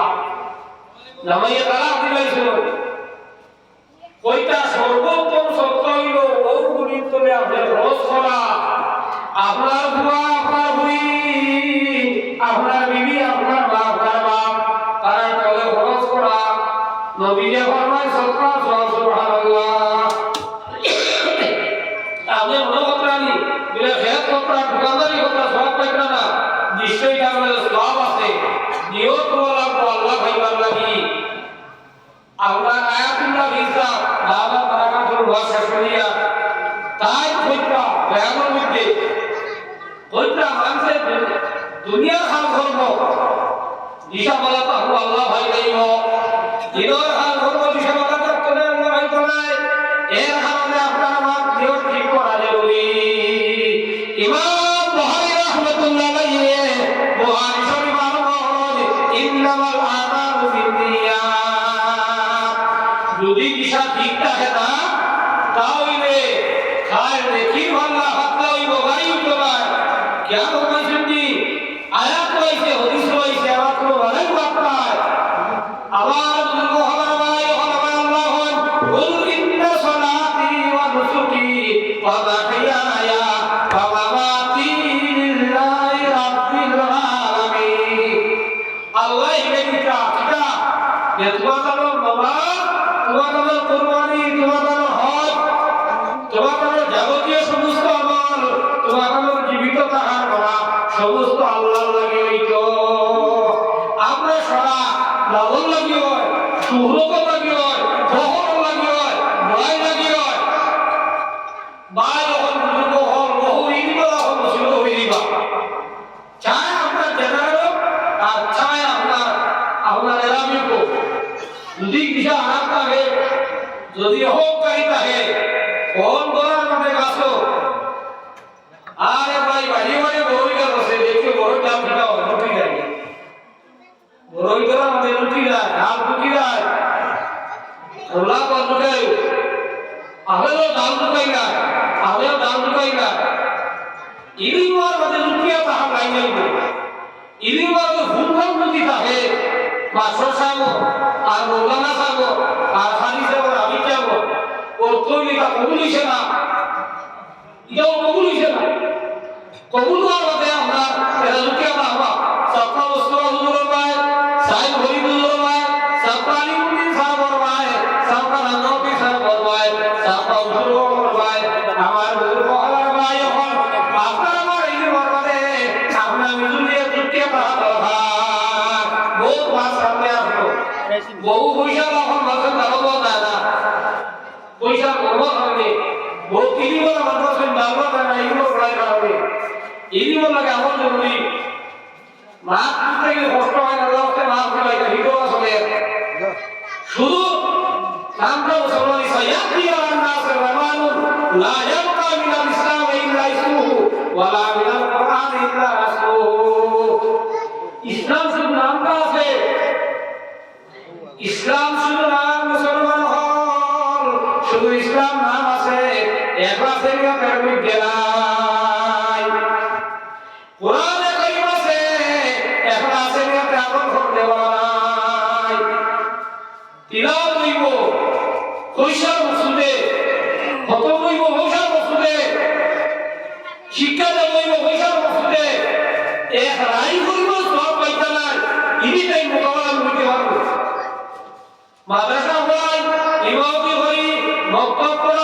জামাইয়ে তালাক দিলাইছিল কইটা সর্বোত্তম সত্য হইল ও পুরীর তলে আপনার রস করা আপনার বুয়া আপনার বুই আপনার বিবি আপনার মা আপনার বাপ তারা তলে খরচ করা নবীয়ে ফরমায় সাল্লাল্লাহু সুবহানাল্লাহ আপনি মনে করতেনি বলে খেত করা দোকানদারি করা সব পাইরা না নিশ্চয়ই আপনার সওয়াব আছে নিয়ত ওয়ালা আল্লাহ ভাইবার লাগি আপনার আয়াতুল্লাহ ভিসা বাবা বারাকাতুল ওয়াসা করিয়া তাই কইতা ব্যায়ামের মধ্যে কইতা মানুষের দুনিয়ার হাল করব দিশা বলা তো আল্লাহ ভাই দেব দিনের হাল করব দিশা বলা তো আল্লাহ ভাই তোলাই এর কারণে আপনার আমার নিয়ত ঠিক করা জরুরি ইমাম বুখারী রাহমাতুল্লাহ আলাইহি বুখারী শরীফ আনবো ইন্নামাল আমালু বিন্নিয়াত যদি দিশা ঠিক থাকে না তাহলে খায় নেকি আল্লাহ হাত লইব গাড়ি উঠবে क्या होगा सुनती आयत वैसे हदीस वैसे आवाज को वाले बात है आवाज को हमारा भाई हमारा अल्लाह कुल इन्ना सलाती व नुसुकी व महयाया व ममाती लिल्लाहि रब्बिल आलामीन अल्लाह ये क्या ये तुम्हारा नमाज तुम्हारा कुर्बानी तुम्हारा हज तुम्हारा যাবতীয় সমস্ত আমল তোমার জীবিত থাকার করা সমস্ত আল্লাহর লাগি হইতো আমরা সারা লাভল লাগি হয় সুহরত লাগি হয় বহর লাগি হয় ভয় লাগি হয় বাই হল বুজুর্গ হল বহু ইনবা হল মুসলিম হইবা চায় আপনার জেনারেল আর চায় আপনার এলামি কো যদি কিছু আরাম থাকে যদি হোক কাহি থাকে কোন বলার মধ্যে গাছো আরে ভাই বাড়ি বাড়ি বড়ই গাছ আছে দেখতে বড়ই দাম দিটা রুটি দেয় বড়ই গাছ আমাদের রুটি দেয় ডাল রুটি দেয় ওলা বন্ধ দেয় আগে দাল দুকাইলা আমিও দাল দুকাইলা ইলিমার মধ্যে লুকিয়া তাহা নাই নাই ইলিমার মধ্যে ভুলভাল বুদ্ধি থাকে মাস্টার সাহেব আর মৌলানা সাহেব আর হাজি সাহেব আমি যাব ও তৈরি তা কবুল হইছে না এটাও কবুল হইছে না কবুল হওয়ার মধ্যে আমরা এরা লুকিয়া পাহবা সবকা বস্তু হুজুরের ভাই সাহেব হরি হুজুরের ভাই সবকা আলিমুদ্দিন সাহেবের ভাই সবকা নন্দী সাহেবের ভাই সবকা হুজুরের ভাই আমার হুজুর মহলার ভাই এখন আপনার আমার এই বরবাদে আপনার মিজুলিয়ে লুকিয়া পাহবা বহুত মাস সামনে আসলো বহু পয়সা এখন মাসে দাঁড়াবো না পয়সা করবো কারণে বহু কিনি বলা মাদ্রাসা দাঁড়াবো না এগুলো পড়াই কারণে এগুলো লাগে আমার জরুরি মাছ তুলতে গেলে কষ্ট হয় না লোককে মাছ দিলে হিরো আসলে শুধু নামটা মুসলমান ইয়াতি আলান নাস রামানুন লা ইয়াবকা মিনাল ইসলাম ইল্লা ইসমুহু ওয়া লা মিনাল কুরআন ইল্লা রাসূলুহু ইসলাম শুধু নামটা আছে ইসলাম শুধু নাম মুসলমান হল শুধু ইসলাম নাম আছে একলাসের কারণে গেলাই কোরআনে কারীম আছে একলাসের কারণে আমল করতে নাই তিলাওয়াত হইব কইশার মসজিদে খতম হইব কইশার মসজিদে শিক্ষা দেব হইব কইশার মসজিদে এক রাই হইব সব পাইতা নাই ইনি তাই মোকাবেলা করতে পারবো মাদ্রাসা হই ইমামতি হই বক্তব্য